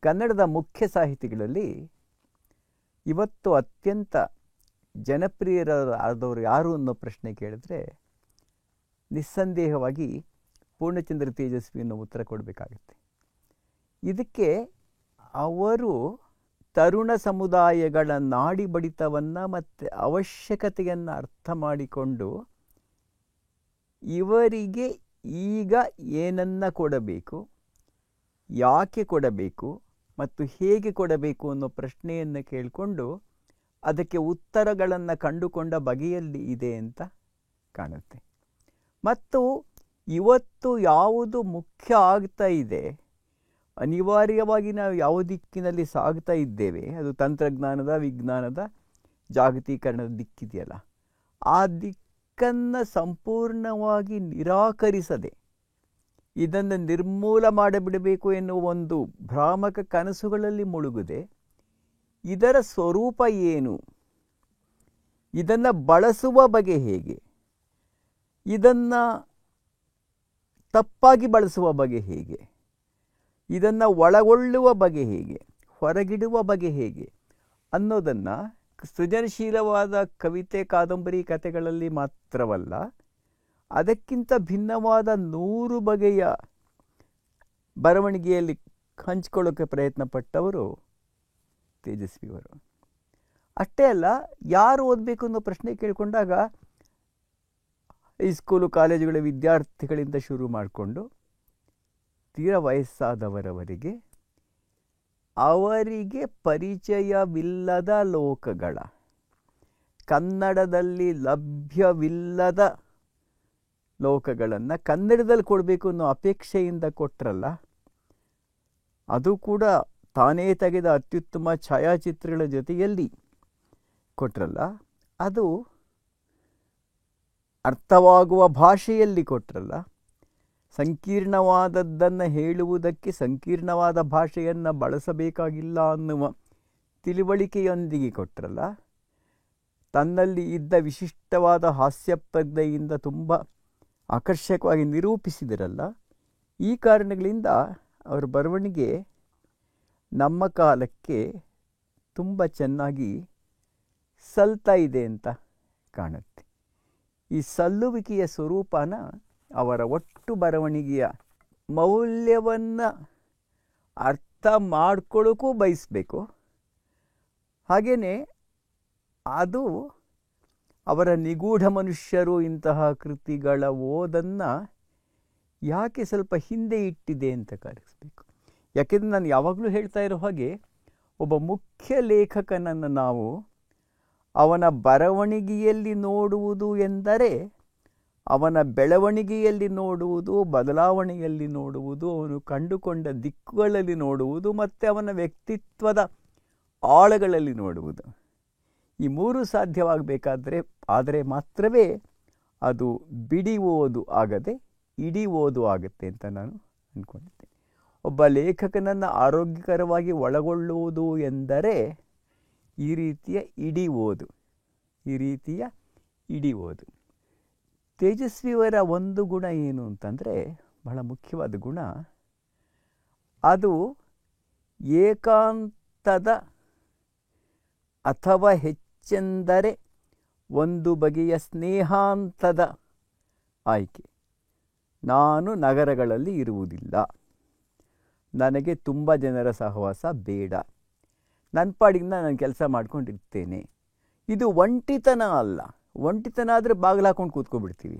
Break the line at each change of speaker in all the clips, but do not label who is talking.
ಕನ್ನಡದ ಮುಖ್ಯ ಸಾಹಿತಿಗಳಲ್ಲಿ ಇವತ್ತು ಅತ್ಯಂತ ಜನಪ್ರಿಯರಾದವರು ಯಾರು ಅನ್ನೋ ಪ್ರಶ್ನೆ ಕೇಳಿದ್ರೆ ನಿಸ್ಸಂದೇಹವಾಗಿ ಪೂರ್ಣಚಂದ್ರ ತೇಜಸ್ವಿ ಅನ್ನೋ ಉತ್ತರ ಕೊಡಬೇಕಾಗುತ್ತೆ. ಇದಕ್ಕೆ ಅವರು ತರುಣ ಸಮುದಾಯಗಳ ನಾಡಿ ಬಡಿತವನ್ನು ಮತ್ತು ಅವಶ್ಯಕತೆಯನ್ನು ಅರ್ಥ ಮಾಡಿಕೊಂಡು ಇವರಿಗೆ ಈಗ ಏನನ್ನ ಕೊಡಬೇಕು, ಯಾಕೆ ಕೊಡಬೇಕು ಮತ್ತು ಹೇಗೆ ಕೊಡಬೇಕು ಅನ್ನೋ ಪ್ರಶ್ನೆಯನ್ನು ಕೇಳಿಕೊಂಡು ಅದಕ್ಕೆ ಉತ್ತರಗಳನ್ನು ಕಂಡುಕೊಂಡ ಬಗೆಯಲ್ಲಿ ಇದೆ ಅಂತ ಕಾಣುತ್ತೆ. ಮತ್ತು ಇವತ್ತು ಯಾವುದು ಮುಖ್ಯ ಆಗ್ತಾ ಇದೆ, ಅನಿವಾರ್ಯವಾಗಿ ನಾವು ಯಾವ ದಿಕ್ಕಿನಲ್ಲಿ ಸಾಗ್ತಾ ಇದ್ದೇವೆ, ಅದು ತಂತ್ರಜ್ಞಾನದ, ವಿಜ್ಞಾನದ, ಜಾಗತೀಕರಣದ ದಿಕ್ಕಿದೆಯಲ್ಲ, ಆ ದಿಕ್ಕನ್ನು ಸಂಪೂರ್ಣವಾಗಿ ನಿರಾಕರಿಸದೆ ಇದನ್ನು ನಿರ್ಮೂಲ ಮಾಡಿಬಿಡಬೇಕು ಎನ್ನುವ ಒಂದು ಭ್ರಾಮಕ ಕನಸುಗಳಲ್ಲಿ ಮುಳುಗದೆ ಇದರ ಸ್ವರೂಪ ಏನು, ಇದನ್ನು ಬಳಸುವ ಬಗೆ ಹೇಗೆ, ಇದನ್ನು ತಪ್ಪಾಗಿ ಬಳಸುವ ಬಗೆ ಹೇಗೆ, ಇದನ್ನು ಒಳಗೊಳ್ಳುವ ಬಗೆ ಹೇಗೆ, ಹೊರಗಿಡುವ ಬಗೆ ಹೇಗೆ ಅನ್ನೋದನ್ನು ಸೃಜನಶೀಲವಾದ ಕವಿತೆ, ಕಾದಂಬರಿ, ಕಥೆಗಳಲ್ಲಿ ಮಾತ್ರವಲ್ಲ, ಅದಕ್ಕಿಂತ ಭಿನ್ನವಾದ 100 ಬಗೆಯ ಬರವಣಿಗೆಯಲ್ಲಿ ಹಂಚಿಕೊಳ್ಳೋಕ್ಕೆ ಪ್ರಯತ್ನ ಪಟ್ಟವರು ತೇಜಸ್ವಿಯವರು. ಅಷ್ಟೇ ಅಲ್ಲ, ಯಾರು ಓದಬೇಕು ಅನ್ನೋ ಪ್ರಶ್ನೆ ಕೇಳಿಕೊಂಡಾಗ ಹೈಸ್ಕೂಲು ಕಾಲೇಜುಗಳ ವಿದ್ಯಾರ್ಥಿಗಳಿಂದ ಶುರು ಮಾಡಿಕೊಂಡು ತೀರ ವಯಸ್ಸಾದವರವರೆಗೆ ಅವರಿಗೆ ಪರಿಚಯವಿಲ್ಲದ ಲೋಕಗಳ, ಕನ್ನಡದಲ್ಲಿ ಲಭ್ಯವಿಲ್ಲದ ಲೋಕಗಳನ್ನು ಕನ್ನಡದಲ್ಲಿ ಕೊಡಬೇಕು ಅನ್ನೋ ಅಪೇಕ್ಷೆಯಿಂದ ಕೊಟ್ಟರಲ್ಲ, ಅದು ಕೂಡ ತಾನೇ ತೆಗೆದ ಅತ್ಯುತ್ತಮ ಛಾಯಾಚಿತ್ರಗಳ ಜೊತೆಯಲ್ಲಿ ಕೊಟ್ಟರಲ್ಲ, ಅದು ಅರ್ಥವಾಗುವ ಭಾಷೆಯಲ್ಲಿ ಕೊಟ್ಟರಲ್ಲ, ಸಂಕೀರ್ಣವಾದದ್ದನ್ನು ಹೇಳುವುದಕ್ಕೆ ಸಂಕೀರ್ಣವಾದ ಭಾಷೆಯನ್ನು ಬಳಸಬೇಕಾಗಿಲ್ಲ ಅನ್ನುವ ತಿಳುವಳಿಕೆಯೊಂದಿಗೆ ಕೊಟ್ಟರಲ್ಲ, ತನ್ನಲ್ಲಿ ಇದ್ದ ವಿಶಿಷ್ಟವಾದ ಹಾಸ್ಯಪ್ರಜ್ಞೆಯಿಂದ ತುಂಬ ಆಕರ್ಷಕವಾಗಿ ನಿರೂಪಿಸಿದರಲ್ಲ, ಈ ಕಾರಣಗಳಿಂದ ಅವರ ಬರವಣಿಗೆ ನಮ್ಮ ಕಾಲಕ್ಕೆ ತುಂಬ ಚೆನ್ನಾಗಿ ಸಲ್ತಾ ಇದೆ ಅಂತ ಕಾಣುತ್ತೆ. ಈ ಸಲ್ಲುವಿಕೆಯ ಸ್ವರೂಪನ ಅವರ ಒಟ್ಟು ಬರವಣಿಗೆಯ ಮೌಲ್ಯವನ್ನು ಅರ್ಥ ಮಾಡ್ಕೊಳ್ಳೋಕ್ಕೂ ಬಯಸಬೇಕು. ಹಾಗೆಯೇ ಅದು ಅವರ ನಿಗೂಢ ಮನುಷ್ಯರು ಇಂತಹ ಕೃತಿಗಳ ಓದನ್ನು ಯಾಕೆ ಸ್ವಲ್ಪ ಹಿಂದೆ ಇಟ್ಟಿದೆ ಅಂತ ಕಾಣಿಸ್ಬೇಕು. ಯಾಕೆಂದರೆ ನಾನು ಯಾವಾಗಲೂ ಹೇಳ್ತಾ ಇರೋ ಹಾಗೆ, ಒಬ್ಬ ಮುಖ್ಯ ಲೇಖಕನನ್ನು ನಾವು ಅವನ ಬರವಣಿಗೆಯಲ್ಲಿ ನೋಡುವುದು ಎಂದರೆ ಅವನ ಬೆಳವಣಿಗೆಯಲ್ಲಿ ನೋಡುವುದು, ಬದಲಾವಣೆಯಲ್ಲಿ ನೋಡುವುದು, ಅವನು ಕಂಡುಕೊಂಡ ದಿಕ್ಕುಗಳಲ್ಲಿ ನೋಡುವುದು ಮತ್ತು ಅವನ ವ್ಯಕ್ತಿತ್ವದ ಆಳಗಳಲ್ಲಿ ನೋಡುವುದು. ಈ 3 ಸಾಧ್ಯವಾಗಬೇಕಾದರೆ ಮಾತ್ರವೇ ಅದು ಬಿಡಿ ಓದು ಆಗದೆ ಇಡೀ ಓದು ಆಗುತ್ತೆ ಅಂತ ನಾನು ಅಂದ್ಕೊಂಡಿದ್ದೇನೆ. ಒಬ್ಬ ಲೇಖಕನನ್ನು ಆರೋಗ್ಯಕರವಾಗಿ ಒಳಗೊಳ್ಳುವುದು ಎಂದರೆ ಈ ರೀತಿಯ ಇಡೀ ಓದು. ತೇಜಸ್ವಿಯವರ ಒಂದು ಗುಣ ಏನು ಅಂತಂದರೆ, ಬಹಳ ಮುಖ್ಯವಾದ ಗುಣ, ಅದು ಏಕಾಂತದ ಅಥವಾ ಹೆಚ್ಚೆಂದರೆ ಒಂದು ಬಗೆಯ ಸ್ನೇಹಾಂತದ ಆಯ್ಕೆ. ನಾನು ನಗರಗಳಲ್ಲಿ ಇರುವುದಿಲ್ಲ, ನನಗೆ ತುಂಬ ಜನರ ಸಹವಾಸ ಬೇಡ, ನನ್ನ ಪಾಡಿಗೆ ನಾನು ಕೆಲಸ ಮಾಡ್ಕೊಂಡಿರ್ತೇನೆ. ಇದು ಒಂಟಿತನ ಅಲ್ಲ. ಒಂಟಿತನ ಆದರೆ ಬಾಗಿಲು ಹಾಕೊಂಡು ಕೂತ್ಕೊಬಿಡ್ತೀವಿ.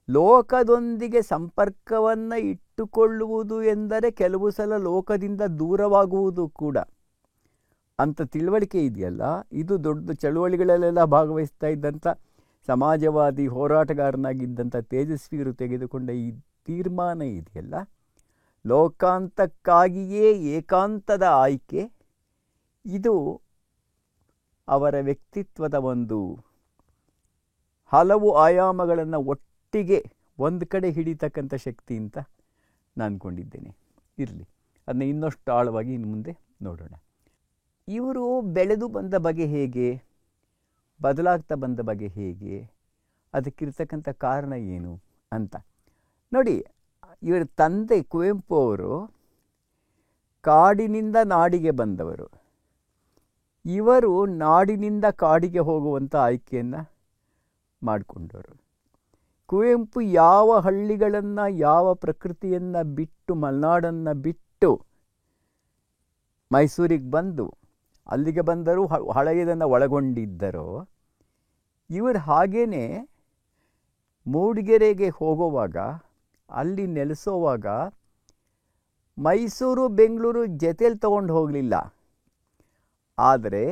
ಲೋಕದೊಂದಿಗೆ ಸಂಪರ್ಕವನ್ನು ಇಟ್ಟುಕೊಳ್ಳುವುದು ಎಂದರೆ ಕೆಲವು ಸಲ ಲೋಕದಿಂದ ದೂರವಾಗುವುದು ಕೂಡ ಅಂತ ತಿಳುವಳಿಕೆ ಇದೆಯಲ್ಲ, ಇದು ದೊಡ್ಡ ಚಳುವಳಿಗಳಲ್ಲೆಲ್ಲ ಭಾಗವಹಿಸ್ತಾ ಇದ್ದಂಥ ಸಮಾಜವಾದಿ ಹೋರಾಟಗಾರನಾಗಿದ್ದಂಥ ತೇಜಸ್ವಿಯರು ತೆಗೆದುಕೊಂಡ ಈ ತೀರ್ಮಾನ ಇದೆಯಲ್ಲ, ಲೋಕಾಂತಕ್ಕಾಗಿಯೇ ಏಕಾಂತದ ಆಯ್ಕೆ, ಇದು ಅವರ ವ್ಯಕ್ತಿತ್ವದ ಒಂದು ಹಲವು ಆಯಾಮಗಳನ್ನು ಒಟ್ಟಿಗೆ ಒಂದು ಕಡೆ ಹಿಡಿತಕ್ಕಂಥ ಶಕ್ತಿ ಅಂತ ನಾನು ಅಂದ್ಕೊಂಡಿದ್ದೇನೆ. ಇರಲಿ, ಅದನ್ನ ಇನ್ನಷ್ಟು ಆಳವಾಗಿ ಇನ್ನು ಮುಂದೆ ನೋಡೋಣ. ಇವರು ಬೆಳೆದು ಬಂದ ಬಗೆ ಹೇಗೆ, ಬದಲಾಗ್ತಾ ಬಂದ ಬಗೆ ಹೇಗೆ, ಅದಕ್ಕಿರ್ತಕ್ಕಂಥ ಕಾರಣ ಏನು ಅಂತ ನೋಡಿ. ಇವರ ತಂದೆ ಕುವೆಂಪು ಅವರು ಕಾಡಿನಿಂದ ನಾಡಿಗೆ ಬಂದವರು. ಇವರು ನಾಡಿನಿಂದ ಕಾಡಿಗೆ ಹೋಗುವಂಥ ಆಯ್ಕೆಯನ್ನು ಮಾಡಿಕೊಂಡವರು. ಕುವೆಂಪು ಯಾವ ಹಳ್ಳಿಗಳನ್ನು, ಯಾವ ಪ್ರಕೃತಿಯನ್ನು ಬಿಟ್ಟು, ಮಲೆನಾಡನ್ನು ಬಿಟ್ಟು ಮೈಸೂರಿಗೆ ಬಂದು ಅಲ್ಲಿಗೆ ಬಂದರೂ ಹಳೆಯದನ್ನು ಒಳಗೊಂಡಿದ್ದರೋ, ಇವರು ಹಾಗೇ ಮೂಡಿಗೆರೆಗೆ ಹೋಗುವಾಗ, ಅಲ್ಲಿ ನೆಲೆಸೋವಾಗ ಮೈಸೂರು ಬೆಂಗಳೂರು ಜೊತೆಲಿ ತೊಗೊಂಡು ಹೋಗಲಿಲ್ಲ. ಆದರೆ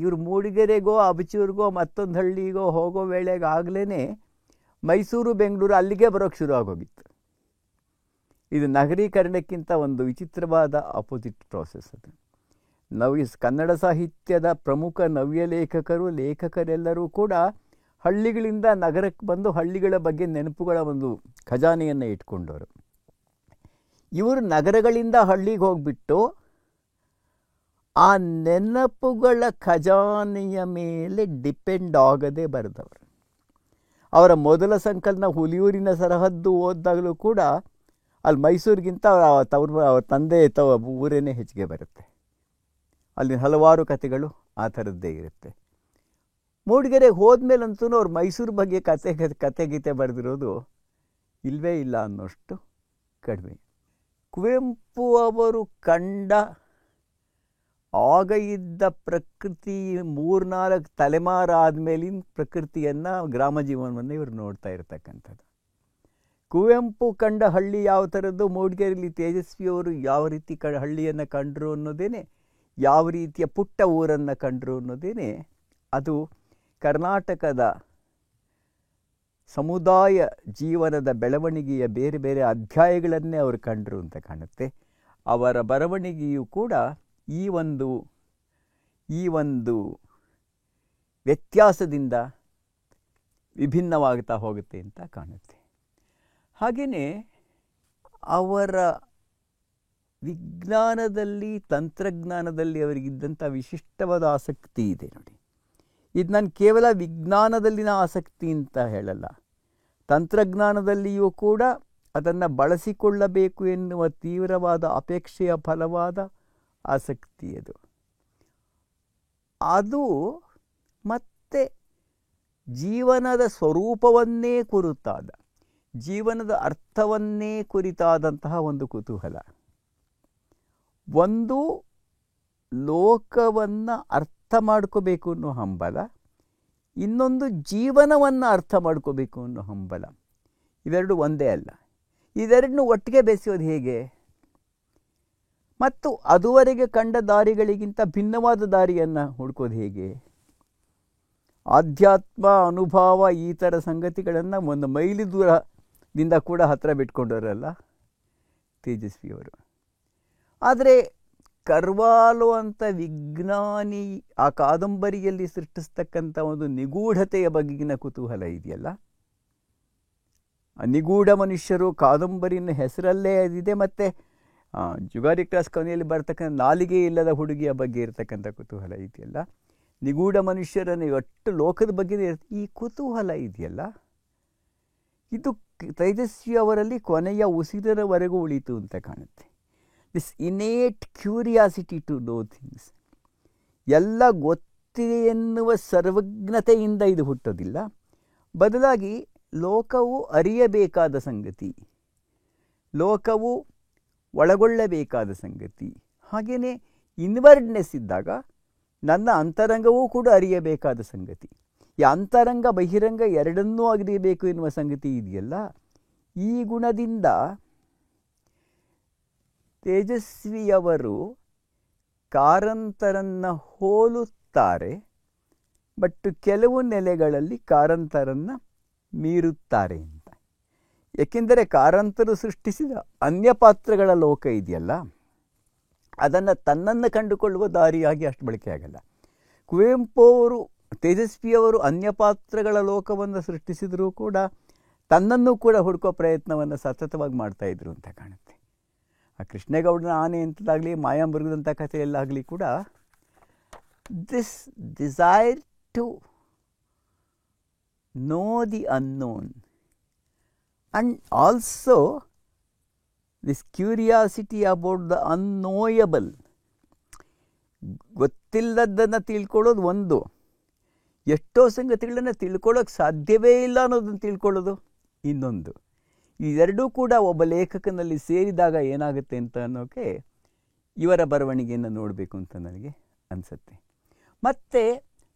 ಇವರು ಮೂಡಿಗೆರೆಗೋ ಅಬಚೂರಿಗೋ ಮತ್ತೊಂದು ಹಳ್ಳಿಗೋ ಹೋಗೋ ವೇಳೆಗಾಗಲೇ ಮೈಸೂರು ಬೆಂಗಳೂರು ಅಲ್ಲಿಗೆ ಬರೋಕ್ಕೆ ಶುರು ಆಗೋಗಿತ್ತು. ಇದು ನಗರೀಕರಣಕ್ಕಿಂತ ಒಂದು ವಿಚಿತ್ರವಾದ ಅಪೋಸಿಟ್ ಪ್ರೋಸೆಸ್. ಅದು ಕನ್ನಡ ಸಾಹಿತ್ಯದ ಪ್ರಮುಖ ನವ್ಯ ಲೇಖಕರೆಲ್ಲರೂ ಕೂಡ ಹಳ್ಳಿಗಳಿಂದ ನಗರಕ್ಕೆ ಬಂದು ಹಳ್ಳಿಗಳ ಬಗ್ಗೆ ನೆನಪುಗಳ ಒಂದು ಖಜಾನೆಯನ್ನು ಇಟ್ಕೊಂಡವರು. ಇವರು ನಗರಗಳಿಂದ ಹಳ್ಳಿಗೆ ಹೋಗ್ಬಿಟ್ಟು ಆ ನೆನಪುಗಳ ಖಜಾನೆಯ ಮೇಲೆ ಡಿಪೆಂಡ್ ಆಗದೆ ಬರೆದವರು. ಅವರ ಮೊದಲ ಸಂಕಲನ ಹುಲಿಯೂರಿನ ಸರಹದ್ದು ಓದಿದಾಗಲೂ ಕೂಡ ಅಲ್ಲಿ ಮೈಸೂರಿಗಿಂತ ಅವ್ರ ತಂದೆ ಊರೇನೇ ಹೆಚ್ಚಿಗೆ ಬರುತ್ತೆ. ಅಲ್ಲಿ ಹಲವಾರು ಕಥೆಗಳು ಆ ಥರದ್ದೇ ಇರುತ್ತೆ. ಮೂಡಿಗೆರೆಗೆ ಹೋದ್ಮೇಲಂತೂ ಅವ್ರು ಮೈಸೂರು ಬಗ್ಗೆ ಕತೆ ಬರೆದಿರೋದು ಇಲ್ಲವೇ ಇಲ್ಲ ಅನ್ನೋಷ್ಟು ಕಡಿಮೆ. ಕುವೆಂಪು ಅವರು ಕಂಡ ಆಗ ಇದ್ದ ಪ್ರಕೃತಿ 3-4 ತಲೆಮಾರಾದ್ಮೇಲಿನ ಪ್ರಕೃತಿಯನ್ನು, ಗ್ರಾಮ ಜೀವನವನ್ನು ಇವರು ನೋಡ್ತಾ ಇರ್ತಕ್ಕಂಥದ್ದು. ಕುವೆಂಪು ಕಂಡ ಹಳ್ಳಿ ಯಾವ ಥರದ್ದು, ಮೂಡಿಗೆರೆಯಲ್ಲಿ ತೇಜಸ್ವಿಯವರು ಯಾವ ರೀತಿ ಹಳ್ಳಿಯನ್ನು ಕಂಡರು ಅನ್ನೋದೇನೆ, ಯಾವ ರೀತಿಯ ಪುಟ್ಟ ಊರನ್ನು ಕಂಡರು ಅನ್ನೋದೇನೆ, ಅದು ಕರ್ನಾಟಕದ ಸಮುದಾಯ ಜೀವನದ ಬೆಳವಣಿಗೆಯ ಬೇರೆ ಬೇರೆ ಅಧ್ಯಾಯಗಳನ್ನೇ ಅವರು ಕಂಡರು ಅಂತ ಕಾಣುತ್ತೆ. ಅವರ ಬರವಣಿಗೆಯು ಕೂಡ ಈ ಒಂದು ವ್ಯತ್ಯಾಸದಿಂದ ವಿಭಿನ್ನವಾಗ್ತಾ ಹೋಗುತ್ತೆ ಅಂತ ಕಾಣುತ್ತೆ. ಹಾಗೆಯೇ ಅವರ ವಿಜ್ಞಾನದಲ್ಲಿ, ತಂತ್ರಜ್ಞಾನದಲ್ಲಿ ಅವರಿಗಿದ್ದಂಥ ವಿಶಿಷ್ಟವಾದ ಆಸಕ್ತಿ ಇದೆ ನೋಡಿ. ಇದು ನಾನು ಕೇವಲ ವಿಜ್ಞಾನದಲ್ಲಿನ ಆಸಕ್ತಿ ಅಂತ ಹೇಳಲ್ಲ, ತಂತ್ರಜ್ಞಾನದಲ್ಲಿಯೂ ಕೂಡ ಅದನ್ನು ಬಳಸಿಕೊಳ್ಳಬೇಕು ಎನ್ನುವ ತೀವ್ರವಾದ ಅಪೇಕ್ಷೆಯ ಫಲವಾದ ಆಸಕ್ತಿ ಅದು ಮತ್ತೆ ಜೀವನದ ಸ್ವರೂಪವನ್ನೇ ಕುರಿತಾದ, ಜೀವನದ ಅರ್ಥವನ್ನೇ ಕುರಿತಾದಂತಹ ಒಂದು ಕುತೂಹಲ. ಒಂದು ಲೋಕವನ್ನು ಅರ್ಥ ಮಾಡ್ಕೋಬೇಕು ಅನ್ನೋ ಹಂಬಲ, ಇನ್ನೊಂದು ಜೀವನವನ್ನು ಅರ್ಥ ಮಾಡ್ಕೋಬೇಕು ಅನ್ನೋ ಹಂಬಲ. ಇವೆರಡು ಒಂದೇ ಅಲ್ಲ. ಇದೆರಡನ್ನೂ ಒಟ್ಟಿಗೆ ಬೆಸೆಯೋದು ಹೇಗೆ? ಮತ್ತು ಅದುವರೆಗೆ ಕಂಡ ದಾರಿಗಳಿಗಿಂತ ಭಿನ್ನವಾದ ದಾರಿಯನ್ನು ಹುಡುಕೋದು ಹೇಗೆ? ಆಧ್ಯಾತ್ಮ, ಅನುಭವ, ಈ ಥರ ಸಂಗತಿಗಳನ್ನು ಒಂದು ಮೈಲಿ ದೂರದಿಂದ ಕೂಡ ಹತ್ತಿರ ಬಿಟ್ಕೊಂಡವರಲ್ಲ ತೇಜಸ್ವಿಯವರು. ಆದರೆ ಕರ್ವಾಲೋ ಅಂತ ವಿಜ್ಞಾನಿ ಆ ಕಾದಂಬರಿಯಲ್ಲಿ ಸೃಷ್ಟಿಸ್ತಕ್ಕಂಥ ಒಂದು ನಿಗೂಢತೆಯ ಬಗೆಗಿನ ಕುತೂಹಲ ಇದೆಯಲ್ಲ, ನಿಗೂಢ ಮನುಷ್ಯರು ಕಾದಂಬರಿನ ಹೆಸರಲ್ಲೇ ಅದಿದೆ. ಮತ್ತು ಜುಗಾರಿ ಕ್ಲಾಸ್ ಕೊನೆಯಲ್ಲಿ ಬರ್ತಕ್ಕಂಥ ನಾಲಿಗೆ ಇಲ್ಲದ ಹುಡುಗಿಯ ಬಗ್ಗೆ ಇರತಕ್ಕಂಥ ಕುತೂಹಲ ಇದೆಯಲ್ಲ, ನಿಗೂಢ ಮನುಷ್ಯರನ್ನು ಒಟ್ಟು ಲೋಕದ ಬಗ್ಗೆ ಈ ಕುತೂಹಲ ಇದೆಯಲ್ಲ, ಇದು ತೇಜಸ್ವಿ ಅವರಲ್ಲಿ ಕೊನೆಯ ಉಸಿರವರೆಗೂ ಉಳಿತು ಅಂತ ಕಾಣುತ್ತೆ. This innate curiosity to know things, ಎಲ್ಲ ಗೊತ್ತಿದೆ ಎನ್ನುವ ಸರ್ವಜ್ಞತೆಯಿಂದ ಇದು ಹುಟ್ಟೋದಿಲ್ಲ. ಬದಲಾಗಿ ಲೋಕವು ಅರಿಯಬೇಕಾದ ಸಂಗತಿ, ಲೋಕವು ಒಳಗೊಳ್ಳಬೇಕಾದ ಸಂಗತಿ. ಹಾಗೆಯೇ ಇನ್ವರ್ಡ್ನೆಸ್ ಇದ್ದಾಗ ನನ್ನ ಅಂತರಂಗವೂ ಕೂಡ ಅರಿಯಬೇಕಾದ ಸಂಗತಿ. ಈ ಅಂತರಂಗ ಬಹಿರಂಗ ಎರಡನ್ನೂ ಅರಿಯಬೇಕು ಎನ್ನುವ ಸಂಗತಿ ಇದೆಯಲ್ಲ, ಈ ಗುಣದಿಂದ ತೇಜಸ್ವಿಯವರು ಕಾರಂತರನ್ನು ಹೋಲುತ್ತಾರೆ, ಬಟ್ ಕೆಲವು ನೆಲೆಗಳಲ್ಲಿ ಕಾರಂತರನ್ನು ಮೀರುತ್ತಾರೆ ಅಂತ. ಏಕೆಂದರೆ ಕಾರಂತರು ಸೃಷ್ಟಿಸಿದ ಅನ್ಯ ಪಾತ್ರಗಳ ಲೋಕ ಇದೆಯಲ್ಲ, ಅದನ್ನು ತನ್ನನ್ನು ಕಂಡುಕೊಳ್ಳುವ ದಾರಿಯಾಗಿ ಅಷ್ಟು ಬಳಕೆ ಆಗಲ್ಲ. ಕುವೆಂಪು ಅವರು, ತೇಜಸ್ವಿಯವರು ಅನ್ಯ ಪಾತ್ರಗಳ ಲೋಕವನ್ನು ಸೃಷ್ಟಿಸಿದರೂ ಕೂಡ ತನ್ನನ್ನು ಕೂಡ ಹುಡುಕೋ ಪ್ರಯತ್ನವನ್ನು ಸತತವಾಗಿ ಮಾಡ್ತಾಯಿದ್ರು ಅಂತ ಕಾಣುತ್ತೆ. ಆ ಕೃಷ್ಣೇಗೌಡನ ಆನೆ ಅಂತದಾಗಲಿ, ಮಾಯಾಮೃಗದಂಥ ಕಥೆಯಲ್ಲಾಗಲಿ ಕೂಡ this desire to know the unknown and also this curiosity about the unknowable, ಗೊತ್ತಿಲ್ಲದನ್ನು ತಿಳ್ಕೊಳ್ಳೋದು ಒಂದು, ಎಷ್ಟೋ ಸಂಗತಿಗಳನ್ನು ತಿಳ್ಕೊಳ್ಳೋಕೆ ಸಾಧ್ಯವೇ ಇಲ್ಲ ಅನ್ನೋದನ್ನು ತಿಳ್ಕೊಳ್ಳೋದು ಇನ್ನೊಂದು. ಇವೆರಡೂ ಕೂಡ ಒಬ್ಬ ಲೇಖಕನಲ್ಲಿ ಸೇರಿದಾಗ ಏನಾಗುತ್ತೆ ಅಂತ ಅನ್ನೋಕ್ಕೆ ಇವರ ಬರವಣಿಗೆಯನ್ನು ನೋಡಬೇಕು ಅಂತ ನನಗೆ ಅನಿಸುತ್ತೆ. ಮತ್ತು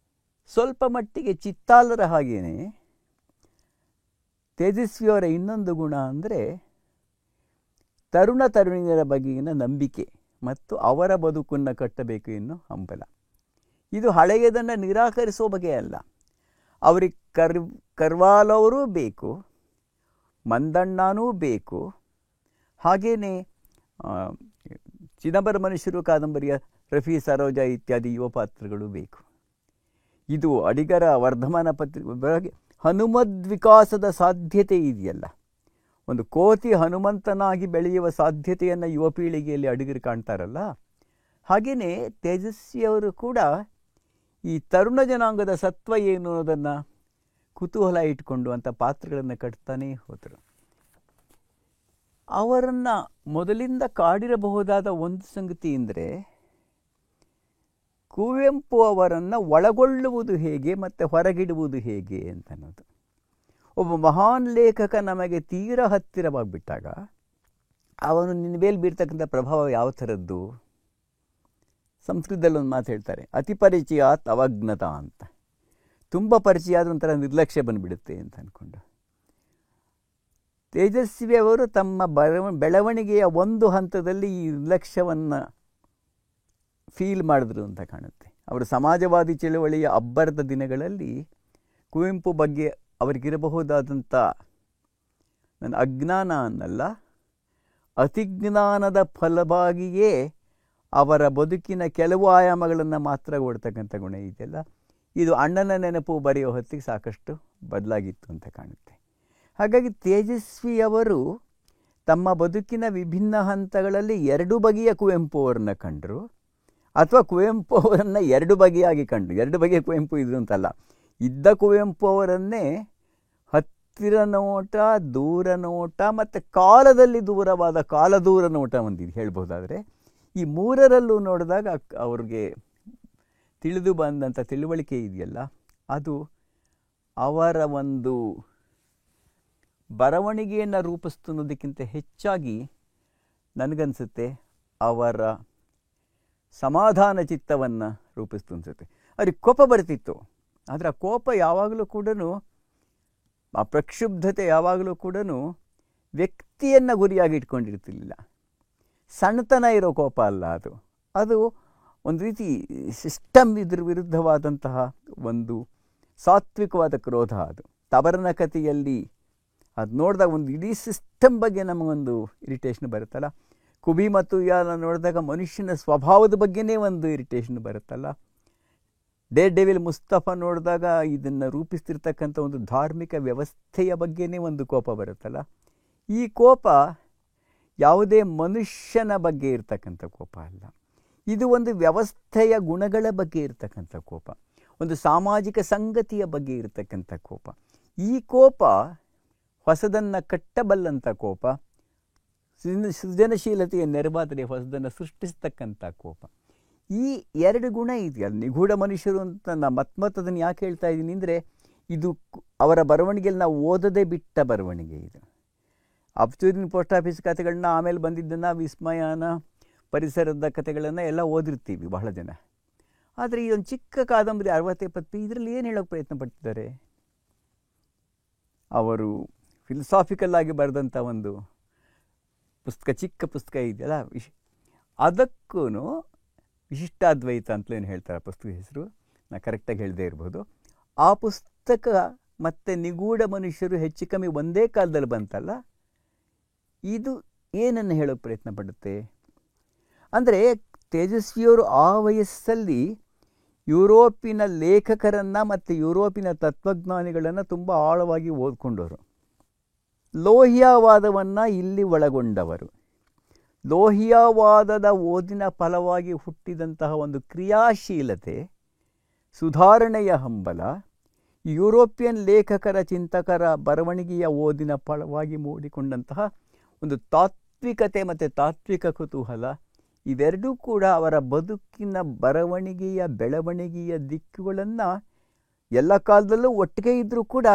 ಸ್ವಲ್ಪ ಮಟ್ಟಿಗೆ ಚಿತ್ತಾಲರ ಹಾಗೇನೆ ತೇಜಸ್ವಿಯವರ ಇನ್ನೊಂದು ಗುಣ ಅಂದರೆ ತರುಣ ತರುಣಿಯರ ಬಗೆಗಿನ ನಂಬಿಕೆ ಮತ್ತು ಅವರ ಬದುಕನ್ನು ಕಟ್ಟಬೇಕು ಎನ್ನೋ ಹಂಬಲ. ಇದು ಹಳೆಯದನ್ನು ನಿರಾಕರಿಸೋ ಬಗೆ ಅಲ್ಲ. ಅವ್ರಿಗೆ ಕರ್ವಾಲವರೂ ಬೇಕು, ಮಂದಣ್ಣನೂ ಬೇಕು, ಹಾಗೆಯೇ ಚಿದಂಬರ ಮನುಷ್ಯರು ಕಾದಂಬರಿಯ ರಫಿ ಸರೋಜಾ ಇತ್ಯಾದಿ ಯುವ ಪಾತ್ರಗಳು ಬೇಕು. ಇದು ಅಡಿಗರ ವರ್ಧಮಾನ ಪತ್ರಿಕೆ ಹನುಮದ್ ವಿಕಾಸದ ಸಾಧ್ಯತೆ ಇದೆಯಲ್ಲ, ಒಂದು ಕೋತಿ ಹನುಮಂತನಾಗಿ ಬೆಳೆಯುವ ಸಾಧ್ಯತೆಯನ್ನು ಯುವ ಪೀಳಿಗೆಯಲ್ಲಿ ಅಡಿಗರು ಕಾಣ್ತಾರಲ್ಲ, ಹಾಗೆಯೇ ತೇಜಸ್ವಿಯವರು ಕೂಡ ಈ ತರುಣ ಜನಾಂಗದ ಸತ್ವ ಏನು ಅನ್ನೋದನ್ನು ಕುತೂಹಲ ಇಟ್ಕೊಂಡು ಅಂಥ ಪಾತ್ರಗಳನ್ನು ಕಟ್ತಾನೇ ಹೋದರು. ಅವರನ್ನು ಮೊದಲಿಂದ ಕಾಡಿರಬಹುದಾದ ಒಂದು ಸಂಗತಿ ಅಂದರೆ ಕುವೆಂಪು ಅವರನ್ನು ಒಳಗೊಳ್ಳುವುದು ಹೇಗೆ ಮತ್ತು ಹೊರಗಿಡುವುದು ಹೇಗೆ ಅಂತ ಅನ್ನೋದು. ಒಬ್ಬ ಮಹಾನ್ ಲೇಖಕ ನಮಗೆ ತೀರಾ ಹತ್ತಿರವಾಗಿಬಿಟ್ಟಾಗ ಅವನು ನಿನ್ನ ಮೇಲೆ ಬೀರ್ತಕ್ಕಂಥ ಪ್ರಭಾವ ಯಾವ ಥರದ್ದು? ಸಂಸ್ಕೃತದಲ್ಲಿ ಒಂದು ಮಾತು ಹೇಳ್ತಾರೆ, ಅತಿ ಪರಿಚಯಾತ್ ಅವಜ್ಞತಾ ಅಂತ. ತುಂಬ ಪರಿಚಯ ಆದ ಒಂಥರ ನಿರ್ಲಕ್ಷ್ಯ ಬಂದುಬಿಡುತ್ತೆ ಅಂತ ಅಂದ್ಕೊಂಡು. ತೇಜಸ್ವಿಯವರು ತಮ್ಮ ಬೆಳವಣಿಗೆಯ ಒಂದು ಹಂತದಲ್ಲಿ ಈ ನಿರ್ಲಕ್ಷ್ಯವನ್ನು ಫೀಲ್ ಮಾಡಿದ್ರು ಅಂತ ಕಾಣುತ್ತೆ. ಅವರು ಸಮಾಜವಾದಿ ಚಳವಳಿಯ ಅಬ್ಬರದ ದಿನಗಳಲ್ಲಿ ಕುವೆಂಪು ಬಗ್ಗೆ ಅವರಿಗಿರಬಹುದಾದಂಥ ನನ್ನ ಅಜ್ಞಾನ ಅನ್ನಲ್ಲ, ಅತಿಜ್ಞಾನದ ಫಲವಾಗಿಯೇ ಅವರ ಬದುಕಿನ ಕೆಲವು ಆಯಾಮಗಳನ್ನು ಮಾತ್ರ ಓಡ್ತಕ್ಕಂಥ ಗುಣ ಇದೆಯಲ್ಲ, ಇದು ಅಣ್ಣನ ನೆನಪು ಬರೆಯೋ ಹೊತ್ತಿಗೆ ಸಾಕಷ್ಟು ಬದಲಾಗಿತ್ತು ಅಂತ ಕಾಣುತ್ತೆ. ಹಾಗಾಗಿ ತೇಜಸ್ವಿಯವರು ತಮ್ಮ ಬದುಕಿನ ವಿಭಿನ್ನ ಹಂತಗಳಲ್ಲಿ ಎರಡು ಬಗೆಯ ಕುವೆಂಪು ಅವರನ್ನ ಕಂಡರು, ಅಥವಾ ಕುವೆಂಪು ಅವರನ್ನು ಎರಡು ಬಗೆಯಾಗಿ ಕಂಡು. ಎರಡು ಬಗೆಯ ಕುವೆಂಪು ಇದ್ರು ಅಂತಲ್ಲ, ಇದ್ದ ಕುವೆಂಪು ಅವರನ್ನೇ ಹತ್ತಿರ ನೋಟ, ದೂರ ನೋಟ ಮತ್ತು ಕಾಲದಲ್ಲಿ ದೂರವಾದ ಕಾಲದೂರ ನೋಟ ಒಂದಿದೆ ಹೇಳ್ಬೋದಾದರೆ. ಈ ಮೂರರಲ್ಲೂ ನೋಡಿದಾಗ ಅವ್ರಿಗೆ ತಿಳಿದು ಬಂದಂಥ ತಿಳುವಳಿಕೆ ಇದೆಯಲ್ಲ, ಅದು ಅವರ ಒಂದು ಬರವಣಿಗೆಯನ್ನು ರೂಪಿಸ್ತನ್ನೋದಕ್ಕಿಂತ ಹೆಚ್ಚಾಗಿ ನನಗನ್ಸುತ್ತೆ ಅವರ ಸಮಾಧಾನ ಚಿತ್ತವನ್ನು ರೂಪಿಸ್ತು ಅನಿಸುತ್ತೆ. ಅವ್ರಿಗೆ ಕೋಪ ಬರ್ತಿತ್ತು, ಆದರೆ ಆ ಕೋಪ ಯಾವಾಗಲೂ ಕೂಡ, ಆ ಪ್ರಕ್ಷುಬ್ಧತೆ ಯಾವಾಗಲೂ ಕೂಡ ವ್ಯಕ್ತಿಯನ್ನು ಗುರಿಯಾಗಿ ಇಟ್ಕೊಂಡಿರ್ತಿರ್ಲಿಲ್ಲ. ಸಣ್ಣತನ ಇರೋ ಕೋಪ ಅಲ್ಲ ಅದು, ಅದು ಒಂದು ರೀತಿ ಸಿಸ್ಟಮ್ ಇದ್ರ ವಿರುದ್ಧವಾದಂತಹ ಒಂದು ಸಾತ್ವಿಕವಾದ ಕ್ರೋಧ. ಅದು ತಬರನ ಕಥೆಯಲ್ಲಿ ಅದು ನೋಡಿದಾಗ ಒಂದು ಇಡೀ ಸಿಸ್ಟಮ್ ಬಗ್ಗೆ ನಮಗೊಂದು ಇರಿಟೇಷನ್ ಬರುತ್ತಲ್ಲ. ಕುಬಿ ಮತ್ತು ಯಾನ ನೋಡಿದಾಗ ಮನುಷ್ಯನ ಸ್ವಭಾವದ ಬಗ್ಗೆನೇ ಒಂದು ಇರಿಟೇಷನ್ ಬರುತ್ತಲ್ಲ. ಡೇರ್ ಡೆವಿಲ್ ಮುಸ್ತಫಾ ನೋಡಿದಾಗ ಇದನ್ನು ರೂಪಿಸ್ತಿರ್ತಕ್ಕಂಥ ಒಂದು ಧಾರ್ಮಿಕ ವ್ಯವಸ್ಥೆಯ ಬಗ್ಗೆನೇ ಒಂದು ಕೋಪ ಬರುತ್ತಲ್ಲ. ಈ ಕೋಪ ಯಾವುದೇ ಮನುಷ್ಯನ ಬಗ್ಗೆ ಇರ್ತಕ್ಕಂಥ ಕೋಪ ಅಲ್ಲ, ಇದು ಒಂದು ವ್ಯವಸ್ಥೆಯ ಗುಣಗಳ ಬಗ್ಗೆ ಇರ್ತಕ್ಕಂಥ ಕೋಪ, ಒಂದು ಸಾಮಾಜಿಕ ಸಂಗತಿಯ ಬಗ್ಗೆ ಇರತಕ್ಕಂಥ ಕೋಪ. ಈ ಕೋಪ ಹೊಸದನ್ನು ಕಟ್ಟಬಲ್ಲಂಥ ಕೋಪ, ಸೃಜನಶೀಲತೆಯ ನೆರವಾದರೆ ಹೊಸದನ್ನು ಸೃಷ್ಟಿಸ್ತಕ್ಕಂಥ ಕೋಪ. ಈ ಎರಡು ಗುಣ ಇದೆಯಲ್ಲ. ನಿಗೂಢ ಮನುಷ್ಯರು ಅಂತ ನಾನು ಮತ್ತದನ್ನು ಯಾಕೆ ಹೇಳ್ತಾ ಇದ್ದೀನಿ ಅಂದರೆ, ಇದು ಅವರ ಬರವಣಿಗೆಯಲ್ಲಿ ನಾವು ಓದದೇ ಬಿಟ್ಟ ಬರವಣಿಗೆ. ಇದು ಅಬ್ಸೂರಿನ ಪೋಸ್ಟ್ ಆಫೀಸ್ ಕಥೆಗಳನ್ನ, ಆಮೇಲೆ ಬಂದಿದ್ದನ್ನು ವಿಸ್ಮಯನ, ಪರಿಸರದ ಕಥೆಗಳನ್ನು ಎಲ್ಲ ಓದಿರ್ತೀವಿ ಬಹಳ ಜನ. ಆದರೆ ಇದೊಂದು ಚಿಕ್ಕ ಕಾದಂಬರಿ 60-70 ಇದರಲ್ಲಿ ಏನು ಹೇಳೋಕ್ಕೆ ಪ್ರಯತ್ನ ಪಡ್ತಿದ್ದಾರೆ? ಅವರು ಫಿಲಸಾಫಿಕಲ್ ಆಗಿ ಬರೆದಂಥ ಒಂದು ಪುಸ್ತಕ, ಚಿಕ್ಕ ಪುಸ್ತಕ ಇದೆಯಲ್ಲ, ಅದಕ್ಕೂ ವಿಶಿಷ್ಟಾದ್ವೈತ ಅಂತಲೇನು ಹೇಳ್ತಾರೆ ಪುಸ್ತಕ ಹೆಸರು, ನಾನು ಕರೆಕ್ಟಾಗಿ ಹೇಳದೇ ಇರ್ಬೋದು. ಆ ಪುಸ್ತಕ ಮತ್ತು ನಿಗೂಢ ಮನುಷ್ಯರು ಹೆಚ್ಚು ಕಮ್ಮಿ ಒಂದೇ ಕಾಲದಲ್ಲಿ ಬಂತಲ್ಲ, ಇದು ಏನನ್ನು ಹೇಳೋಕ್ಕೆ ಪ್ರಯತ್ನ ಪಡುತ್ತೆ ಅಂದರೆ, ತೇಜಸ್ವಿಯವರು ಆ ವಯಸ್ಸಲ್ಲಿ ಯುರೋಪಿನ ಲೇಖಕರನ್ನು ಮತ್ತು ಯುರೋಪಿನ ತತ್ವಜ್ಞಾನಿಗಳನ್ನು ತುಂಬ ಆಳವಾಗಿ ಓದ್ಕೊಂಡವರು. ಲೋಹಿಯಾವಾದವನ್ನು ಇಲ್ಲಿ ಒಳಗೊಂಡವರು. ಲೋಹಿಯಾವಾದದ ಓದಿನ ಫಲವಾಗಿ ಹುಟ್ಟಿದಂತಹ ಒಂದು ಕ್ರಿಯಾಶೀಲತೆ, ಸುಧಾರಣೆಯ ಹಂಬಲ, ಯುರೋಪಿಯನ್ ಲೇಖಕರ ಚಿಂತಕರ ಬರವಣಿಗೆಯ ಓದಿನ ಫಲವಾಗಿ ಮೂಡಿಕೊಂಡಂತಹ ಒಂದು ಸಾತ್ವಿಕತೆ ಮತ್ತು ತಾತ್ವಿಕ ಕುತೂಹಲ ಇವೆರಡೂ ಕೂಡ ಅವರ ಬದುಕಿನ ಬರವಣಿಗೆಯ ಬೆಳವಣಿಗೆಯ ದಿಕ್ಕುಗಳನ್ನು ಎಲ್ಲ ಕಾಲದಲ್ಲೂ ಒಟ್ಟಿಗೆ ಇದ್ದರೂ ಕೂಡ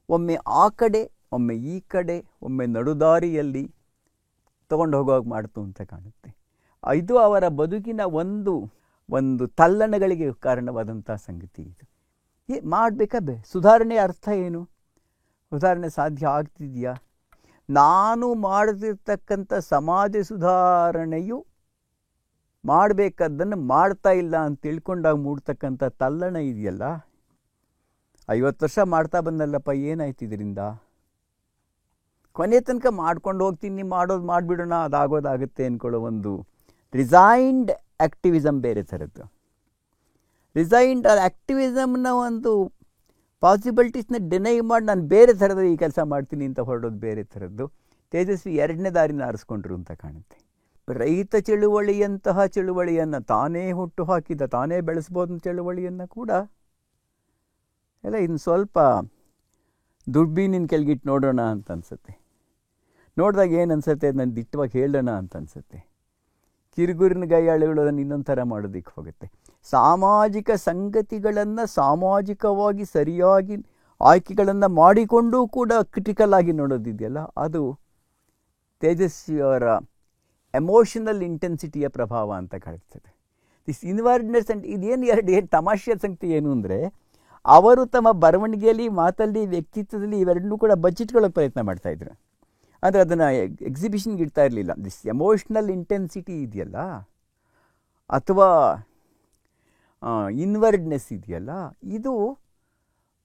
ಒಮ್ಮೆ ಆ ಕಡೆ ಒಮ್ಮೆ ಈ ಕಡೆ ಒಮ್ಮೆ ನಡುದಾರಿಯಲ್ಲಿ ತಗೊಂಡು ಹೋಗುವಾಗ ಮಾಡ್ತು ಅಂತ ಕಾಣುತ್ತೆ. ಇದು ಅವರ ಬದುಕಿನ ಒಂದು ತಲ್ಲಣಗಳಿಗೆ ಕಾರಣವಾದಂಥ ಸಂಗತಿ. ಇದು ಮಾಡಬೇಕಾದ್ರೆ ಸುಧಾರಣೆ ಅರ್ಥ ಏನು? ಸುಧಾರಣೆ ಸಾಧ್ಯ ಆಗ್ತಿದೆಯಾ? ನಾನು ಮಾಡದಿರ್ತಕ್ಕಂಥ ಸಮಾಜ ಸುಧಾರಣೆಯು ಮಾಡಬೇಕಾದ್ದನ್ನು ಮಾಡ್ತಾ ಇಲ್ಲ ಅಂತ ತಿಳ್ಕೊಂಡಾಗ ಮೂಡ್ತಕ್ಕಂಥ ತಲ್ಲಣ ಇದೆಯಲ್ಲ, 50 ವರ್ಷ ಮಾಡ್ತಾ ಬಂದಲ್ಲಪ್ಪ, ಏನಾಯ್ತು ಇದರಿಂದ? ಕೊನೆ ತನಕ ಮಾಡ್ಕೊಂಡು ಹೋಗ್ತೀನಿ, ಮಾಡೋದು ಮಾಡಿಬಿಡೋಣ, ಅದಾಗೋದಾಗುತ್ತೆ ಅಂದ್ಕೊಳ್ಳೋ ಒಂದು ರಿಸೈನ್ಡ್ ಆ್ಯಕ್ಟಿವಿಸಮ್ ಬೇರೆ ಥರದ್ದು. ರಿಸೈನ್ಡ್ ಆ್ಯಕ್ಟಿವಿಸಮ್ನ ಒಂದು ಪಾಸಿಬಿಲಿಟೀಸ್ನ ಡಿನೈ ಮಾಡಿ ನಾನು ಬೇರೆ ಥರದ ಈ ಕೆಲಸ ಮಾಡ್ತೀನಿ ಅಂತ ಹೊರಡೋದು ಬೇರೆ ಥರದ್ದು. ತೇಜಸ್ವಿ ಎರಡನೇ ದಾರಿನ ಆರಿಸ್ಕೊಂಡ್ರು ಅಂತ ಕಾಣುತ್ತೆ. ರೈತ ಚಳುವಳಿಯಂತಹ ಚಳುವಳಿಯನ್ನು ತಾನೇ ಹುಟ್ಟು ಹಾಕಿದ, ತಾನೇ ಬೆಳೆಸ್ಬೋದು ಚಳುವಳಿಯನ್ನು ಕೂಡ ಎಲ್ಲ ಇನ್ನು ಸ್ವಲ್ಪ ದುಡ್ಬಿನಿನ ಕೆಳಗಿಟ್ಟು ನೋಡೋಣ ಅಂತ ಅನಿಸುತ್ತೆ. ನೋಡಿದಾಗ ಏನು ಅನಿಸುತ್ತೆ, ನಾನು ದಿಟ್ಟವಾಗಿ ಹೇಳೋಣ ಅಂತ ಅನಿಸುತ್ತೆ. ಕಿರುಗುರಿನ ಗೈಯಾಳುಗಳು ಅದನ್ನು ಇನ್ನೊಂದು ಥರ ಮಾಡೋದಕ್ಕೆ ಹೋಗುತ್ತೆ. ಸಾಮಾಜಿಕ ಸಂಗತಿಗಳನ್ನು ಸಾಮಾಜಿಕವಾಗಿ ಸರಿಯಾಗಿ ಆಯ್ಕೆಗಳನ್ನು ಮಾಡಿಕೊಂಡೂ ಕೂಡ ಕ್ರಿಟಿಕಲ್ ಆಗಿ ನೋಡೋದಿದೆಯಲ್ಲ, ಅದು ತೇಜಸ್ವಿಯವರ ಎಮೋಷನಲ್ ಇಂಟೆನ್ಸಿಟಿಯ ಪ್ರಭಾವ ಅಂತ ಕಾಣಿಸ್ತದೆ. ದಿಸ್ ಇನ್ವಾರ್ಡ್ನೆಸ್ ಅಂಡ್ ಏನು ತಮಾಷೆಯ ಸಂಗತಿ ಏನು ಅಂದರೆ, ಅವರು ತಮ್ಮ ಬರವಣಿಗೆಯಲ್ಲಿ, ಮಾತಲ್ಲಿ, ವ್ಯಕ್ತಿತ್ವದಲ್ಲಿ ಇವೆರಡನ್ನೂ ಕೂಡ ಬಚ್ಚಿಟ್ಕೊಳ್ಳೋಕೆ ಪ್ರಯತ್ನ ಮಾಡ್ತಾಯಿದ್ರು. ಅಂದರೆ ಅದನ್ನು ಎಕ್ಸಿಬಿಷನ್ಗೆ ಇಡ್ತಾ ಇರಲಿಲ್ಲ. ದಿಸ್ ಎಮೋಷ್ನಲ್ ಇಂಟೆನ್ಸಿಟಿ ಇದೆಯಲ್ಲ, ಅಥವಾ ಇನ್ವರ್ಡ್ನೆಸ್ ಇದೆಯಲ್ಲ, ಇದು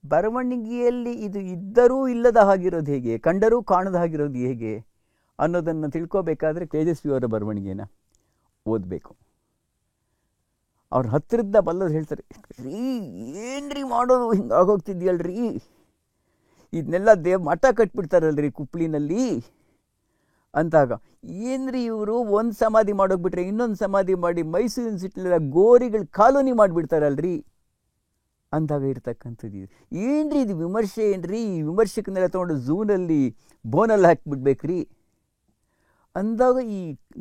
ಬರವಣಿಗೆಯಲ್ಲಿ ಇದು ಇದ್ದರೂ ಇಲ್ಲದ ಹಾಗಿರೋದು ಹೇಗೆ, ಕಂಡರೂ ಕಾಣದ ಹಾಗಿರೋದು ಹೇಗೆ ಅನ್ನೋದನ್ನು ತಿಳ್ಕೋಬೇಕಾದ್ರೆ ತೇಜಸ್ವಿಯವರ ಬರವಣಿಗೆನ ಓದಬೇಕು. ಅವ್ರ ಹತ್ತಿರದ ಬಲ್ಲದು ಹೇಳ್ತಾರೆ, ರೀ ಏನ್ರಿ ಮಾಡೋದು, ಹಿಂಗೆ ಆಗೋಗ್ತಿದ್ಯಲ್ರಿ, ಇದನ್ನೆಲ್ಲ ಮಠ ಕಟ್ಬಿಡ್ತಾರಲ್ರಿ ಕುಪ್ಳಿನಲ್ಲಿ ಅಂತಾಗ. ಏನ್ರಿ ಇವರು ಒಂದು ಸಮಾಧಿ ಮಾಡೋಗ್ಬಿಟ್ರೆ ಇನ್ನೊಂದು ಸಮಾಧಿ ಮಾಡಿ ಮೈಸೂರಿನ ಸಿಟಿಲೆಲ್ಲ ಗೋರಿಗಳು ಕಾಲೋನಿ ಮಾಡಿಬಿಡ್ತಾರಲ್ರಿ ಅಂದಾಗ ಇರ್ತಕ್ಕಂಥದ್ದು ಇದು. ಏನ್ರಿ ಇದು ವಿಮರ್ಶೆ, ಏನ್ರಿ ಈ ವಿಮರ್ಶಕನೆಲ್ಲ ತೊಗೊಂಡು ಝೂನಲ್ಲಿ ಬೋನಲ್ಲಿ ಹಾಕಿಬಿಡ್ಬೇಕ್ರಿ ಅಂದಾಗ, ಈ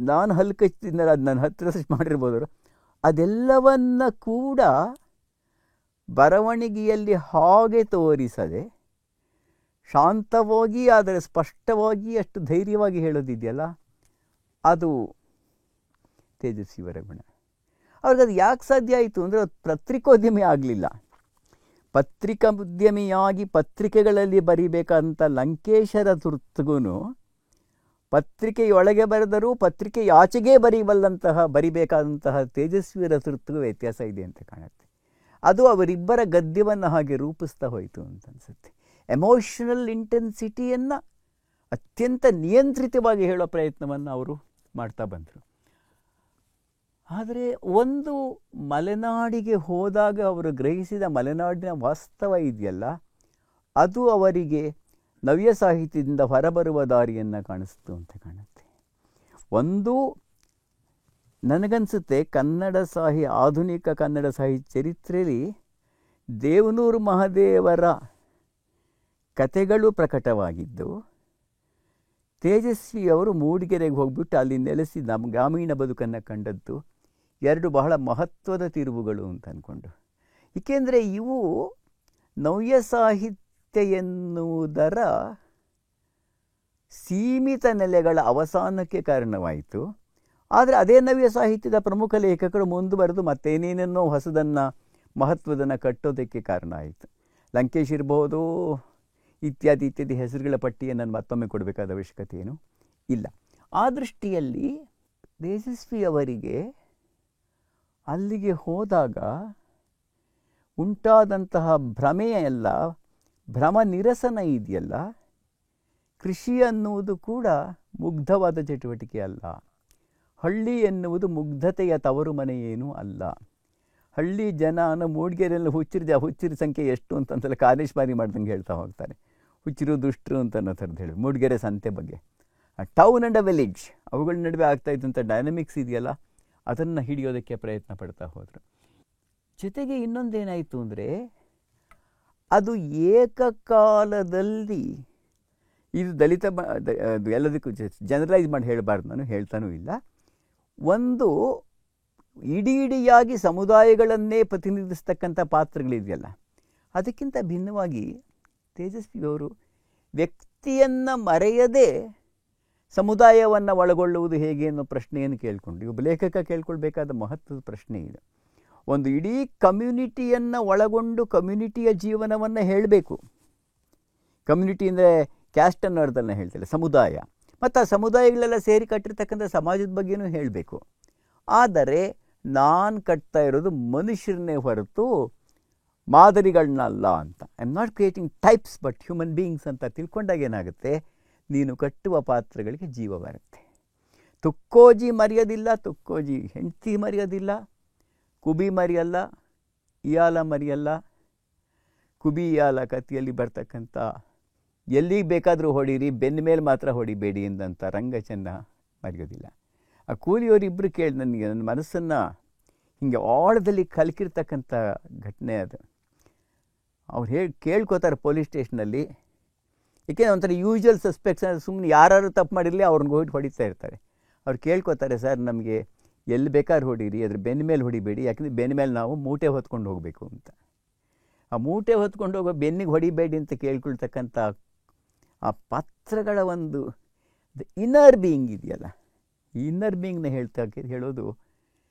ನಾನು ಹಲ್ಲು ಕಚ್ತಿದ್ನಲ್ಲ, ಅದು ನನ್ನ ಹತ್ತಿರ ಮಾಡಿರ್ಬೋದು, ಅದೆಲ್ಲವನ್ನ ಕೂಡ ಬರವಣಿಗೆಯಲ್ಲಿ ಹಾಗೆ ತೋರಿಸದೆ ಶಾಂತವಾಗಿ ಆದರೆ ಸ್ಪಷ್ಟವಾಗಿ ಅಷ್ಟು ಧೈರ್ಯವಾಗಿ ಹೇಳೋದಿದೆಯಲ್ಲ, ಅದು ತೇಜಸ್ವಿಯವರ ಗುಣ. ಅವ್ರಿಗೆ ಅದು ಯಾಕೆ ಸಾಧ್ಯ ಆಯಿತು ಅಂದರೆ, ಅದು ಪತ್ರಿಕೋದ್ಯಮಿ ಆಗಲಿಲ್ಲ. ಪತ್ರಿಕಾ ಉದ್ಯಮಿಯಾಗಿ ಪತ್ರಿಕೆಗಳಲ್ಲಿ ಬರಿಬೇಕಾದಂಥ ಲಂಕೇಶರ ತುರ್ತುಗೂ ಪತ್ರಿಕೆಯೊಳಗೆ ಬರೆದರೂ ಪತ್ರಿಕೆಯಾಚೆಗೆ ಬರಿಬೇಕಾದಂತಹ ತೇಜಸ್ವಿಯರ ತುರ್ತುಗೂ ವ್ಯತ್ಯಾಸ ಇದೆ ಅಂತ ಕಾಣುತ್ತೆ. ಅದು ಅವರಿಬ್ಬರ ಗದ್ಯವನ್ನು ಹಾಗೆ ರೂಪಿಸ್ತಾ ಹೋಯಿತು ಅಂತ ಅನಿಸುತ್ತೆ. ಎಮೋಷನಲ್ ಇಂಟೆನ್ಸಿಟಿಯನ್ನು ಅತ್ಯಂತ ನಿಯಂತ್ರಿತವಾಗಿ ಹೇಳೋ ಪ್ರಯತ್ನವನ್ನು ಅವರು ಮಾಡ್ತಾ ಬಂದರು. ಆದರೆ ಒಂದು ಮಲೆನಾಡಿಗೆ ಹೋದಾಗ ಅವರು ಗ್ರಹಿಸಿದ ಮಲೆನಾಡಿನ ವಾಸ್ತವ ಇದೆಯಲ್ಲ, ಅದು ಅವರಿಗೆ ನವ್ಯ ಸಾಹಿತ್ಯದಿಂದ ಹೊರಬರುವ ದಾರಿಯನ್ನು ಕಾಣಿಸ್ತು ಅಂತ ಕಾಣುತ್ತೆ. ಒಂದು ನನಗನ್ಸುತ್ತೆ, ಆಧುನಿಕ ಕನ್ನಡ ಸಾಹಿತ್ಯ ಚರಿತ್ರೆಯಲ್ಲಿ ದೇವನೂರು ಮಹಾದೇವರ ಕತೆಗಳು ಪ್ರಕಟವಾಗಿದ್ದು, ತೇಜಸ್ವಿಯವರು ಮೂಡಿಗೆರೆಗೆ ಹೋಗ್ಬಿಟ್ಟು ಅಲ್ಲಿ ನೆಲೆಸಿ ನಮ್ಮ ಗ್ರಾಮೀಣ ಬದುಕನ್ನು ಕಂಡದ್ದು ಎರಡು ಬಹಳ ಮಹತ್ವದ ತಿರುವುಗಳು ಅಂತ ಅಂದ್ಕೊಂಡು. ಏಕೆಂದರೆ ಇವು ನವ್ಯ ಸಾಹಿತ್ಯ ಎನ್ನುವುದರ ಸೀಮಿತ ನೆಲೆಗಳ ಅವಸಾನಕ್ಕೆ ಕಾರಣವಾಯಿತು. ಆದರೆ ಅದೇ ನವ್ಯ ಸಾಹಿತ್ಯದ ಪ್ರಮುಖ ಲೇಖಕರು ಮುಂದುವರೆದು ಮತ್ತೇನೇನನ್ನೋ ಹೊಸದನ್ನು ಮಹತ್ವದನ್ನು ಕಟ್ಟೋದಕ್ಕೆ ಕಾರಣ ಆಯಿತು. ಲಂಕೇಶ್ ಇರ್ಬೋದು, ಇತ್ಯಾದಿ ಹೆಸರುಗಳ ಪಟ್ಟಿಯನ್ನು ನಾನು ಮತ್ತೊಮ್ಮೆ ಕೊಡಬೇಕಾದ ಅವಶ್ಯಕತೆ ಏನು ಇಲ್ಲ. ಆ ದೃಷ್ಟಿಯಲ್ಲಿ ತೇಜಸ್ವಿಯವರಿಗೆ ಅಲ್ಲಿಗೆ ಹೋದಾಗ ಉಂಟಾದಂತಹ ಭ್ರಮ ನಿರಸನ ಇದೆಯಲ್ಲ, ಕೃಷಿ ಅನ್ನುವುದು ಕೂಡ ಮುಗ್ಧವಾದ ಚಟುವಟಿಕೆ ಅಲ್ಲ. ಹಳ್ಳಿ ಎನ್ನುವುದು ಮುಗ್ಧತೆಯ ತವರು ಮನೆಯೇನೂ ಅಲ್ಲ. ಹಳ್ಳಿ ಜನ ಮೂಡಿಗೆರೆಯಲ್ಲಿ ಹುಚ್ಚಿರ ಸಂಖ್ಯೆ ಎಷ್ಟು ಅಂತಂತಲ್ಲ ಕಾಲೇಶ್ಮಾರಿ ಮಾಡ್ದಂಗೆ ಹೇಳ್ತಾ ಹೋಗ್ತಾರೆ. ಹುಚ್ಚರು ದುಷ್ಟರು ಅಂತ ಅನ್ನೋ ಥರದ್ದು ಹೇಳಿ ಮೂಡಿಗೆರೆ ಸಂತೆ ಬಗ್ಗೆ. ಟೌನ್ ಆ್ಯಂಡ್ ಅ ವಿಲೇಜ್ ಅವುಗಳ ನಡುವೆ ಆಗ್ತಾ ಇದ್ದಂಥ ಡೈನಮಿಕ್ಸ್ ಇದೆಯಲ್ಲ, ಅದನ್ನು ಹಿಡಿಯೋದಕ್ಕೆ ಪ್ರಯತ್ನ ಪಡ್ತಾ ಹೋದರು. ಜೊತೆಗೆ ಇನ್ನೊಂದೇನಾಯಿತು ಅಂದರೆ, ಅದು ಏಕಕಾಲದಲ್ಲಿ ಇದು ದಲಿತ ಅದು ಎಲ್ಲದಕ್ಕೂ ಜನರಲೈಸ್ ಮಾಡಿ ಹೇಳಬಾರ್ದು, ನಾನು ಹೇಳ್ತಾನೂ ಇಲ್ಲ. ಒಂದು ಇಡಿಯಾಗಿ ಸಮುದಾಯಗಳನ್ನೇ ಪ್ರತಿನಿಧಿಸ್ತಕ್ಕಂಥ ಪಾತ್ರಗಳಿದೆಯಲ್ಲ, ಅದಕ್ಕಿಂತ ಭಿನ್ನವಾಗಿ ತೇಜಸ್ವಿಯವರು ವ್ಯಕ್ತಿಯನ್ನು ಮರೆಯದೆ ಸಮುದಾಯವನ್ನು ಒಳಗೊಳ್ಳುವುದು ಹೇಗೆ ಅನ್ನೋ ಪ್ರಶ್ನೆಯನ್ನು ಕೇಳಿಕೊಂಡು, ಒಬ್ಬ ಲೇಖಕ ಕೇಳ್ಕೊಳ್ಬೇಕಾದ ಮಹತ್ವದ ಪ್ರಶ್ನೆ ಇದು. ಒಂದು ಇಡೀ ಕಮ್ಯುನಿಟಿಯನ್ನು ಒಳಗೊಂಡು ಕಮ್ಯುನಿಟಿಯ ಜೀವನವನ್ನು ಹೇಳಬೇಕು. ಕಮ್ಯುನಿಟಿ ಅಂದರೆ ಕ್ಯಾಸ್ಟ್ ಅನ್ನೋ ಅರ್ಥದಲ್ಲಿ ಹೇಳ್ತಿಲ್ಲ, ಸಮುದಾಯ. ಮತ್ತು ಆ ಸಮುದಾಯಗಳೆಲ್ಲ ಸೇರಿ ಕಟ್ಟಿರ್ತಕ್ಕಂಥ ಸಮಾಜದ ಬಗ್ಗೆನೂ ಹೇಳಬೇಕು. ಆದರೆ ನಾನು ಕಟ್ತಾ ಇರೋದು ಮನುಷ್ಯರನ್ನೇ ಹೊರತು ಮಾದರಿಗಳನ್ನಲ್ಲ ಅಂತ. I am not creating types but human beings ಅಂತ ತಿಳ್ಕೊಂಡಾಗ ಏನಾಗುತ್ತೆ, ನೀನು ಕಟ್ಟುವ ಪಾತ್ರಗಳಿಗೆ ಜೀವ ಬರುತ್ತೆ. ತುಕ್ಕೋಜಿ ಮರೆಯೋದಿಲ್ಲ, ತುಕ್ಕೋಜಿ ಹೆಂಡತಿ ಮರೆಯೋದಿಲ್ಲ, ಕುಬಿ ಮರೆಯಲ್ಲ, ಇಯಾಲ ಮರೆಯಲ್ಲ. ಕುಬಿ ಇಯಾಲ ಕಥೆಯಲ್ಲಿ ಬರ್ತಕ್ಕಂಥ ಎಲ್ಲಿಗೆ ಬೇಕಾದರೂ ಹೊಡೀರಿ, ಬೆನ್ನ ಮೇಲೆ ಮಾತ್ರ ಹೊಡಿಬೇಡಿ ಎಂದಂಥ ರಂಗಚನ್ನ ಮರೆಯೋದಿಲ್ಲ. ಆ ಕೂಲಿಯವರಿಬ್ಬರು ಕೇಳಿ ನನಗೆ ನನ್ನ ಮನಸ್ಸನ್ನು ಹೀಗೆ ಆಳದಲ್ಲಿ ಕಲಕಿರ್ತಕ್ಕಂಥ ಘಟನೆ ಅದು. ಅವ್ರು ಕೇಳ್ಕೋತಾರೆ ಪೊಲೀಸ್ ಸ್ಟೇಷನಲ್ಲಿ, ಏಕೆಂದರೆ ಒಂಥರ ಯೂಶುವಲ್ ಸಸ್ಪೆಕ್ಟ್ಸ್, ಸುಮ್ಮನೆ ಯಾರು ತಪ್ಪು ಮಾಡಿರಲಿ ಅವ್ರನ್ನ ಹೋಗಿ ಹೊಡಿತಾ ಇರ್ತಾರೆ. ಅವ್ರು ಕೇಳ್ಕೋತಾರೆ, ಸರ್ ನಮಗೆ ಎಲ್ಲಿ ಬೇಕಾದ್ರೂ ಹೊಡೀರಿ, ಅದ್ರ ಬೆನ್ನ ಮೇಲೆ ಹೊಡಿಬೇಡಿ, ಯಾಕಂದರೆ ಬೆನ್ನ ಮೇಲೆ ನಾವು ಮೂಟೆ ಹೊತ್ಕೊಂಡು ಹೋಗಬೇಕು ಅಂತ. ಆ ಮೂಟೆ ಹೊತ್ಕೊಂಡು ಹೋಗೋ ಬೆನ್ನಿಗೆ ಹೊಡಿಬೇಡಿ ಅಂತ ಕೇಳ್ಕೊಳ್ತಕ್ಕಂಥ ಆ ಪಾತ್ರಗಳ ಒಂದು ಇನ್ನರ್ ಬೀಯಿಂಗ್ ಇದೆಯಲ್ಲ, ಈ ಇನ್ನರ್ ಬೀಯಿಂಗ್ನ ಹೇಳೋದು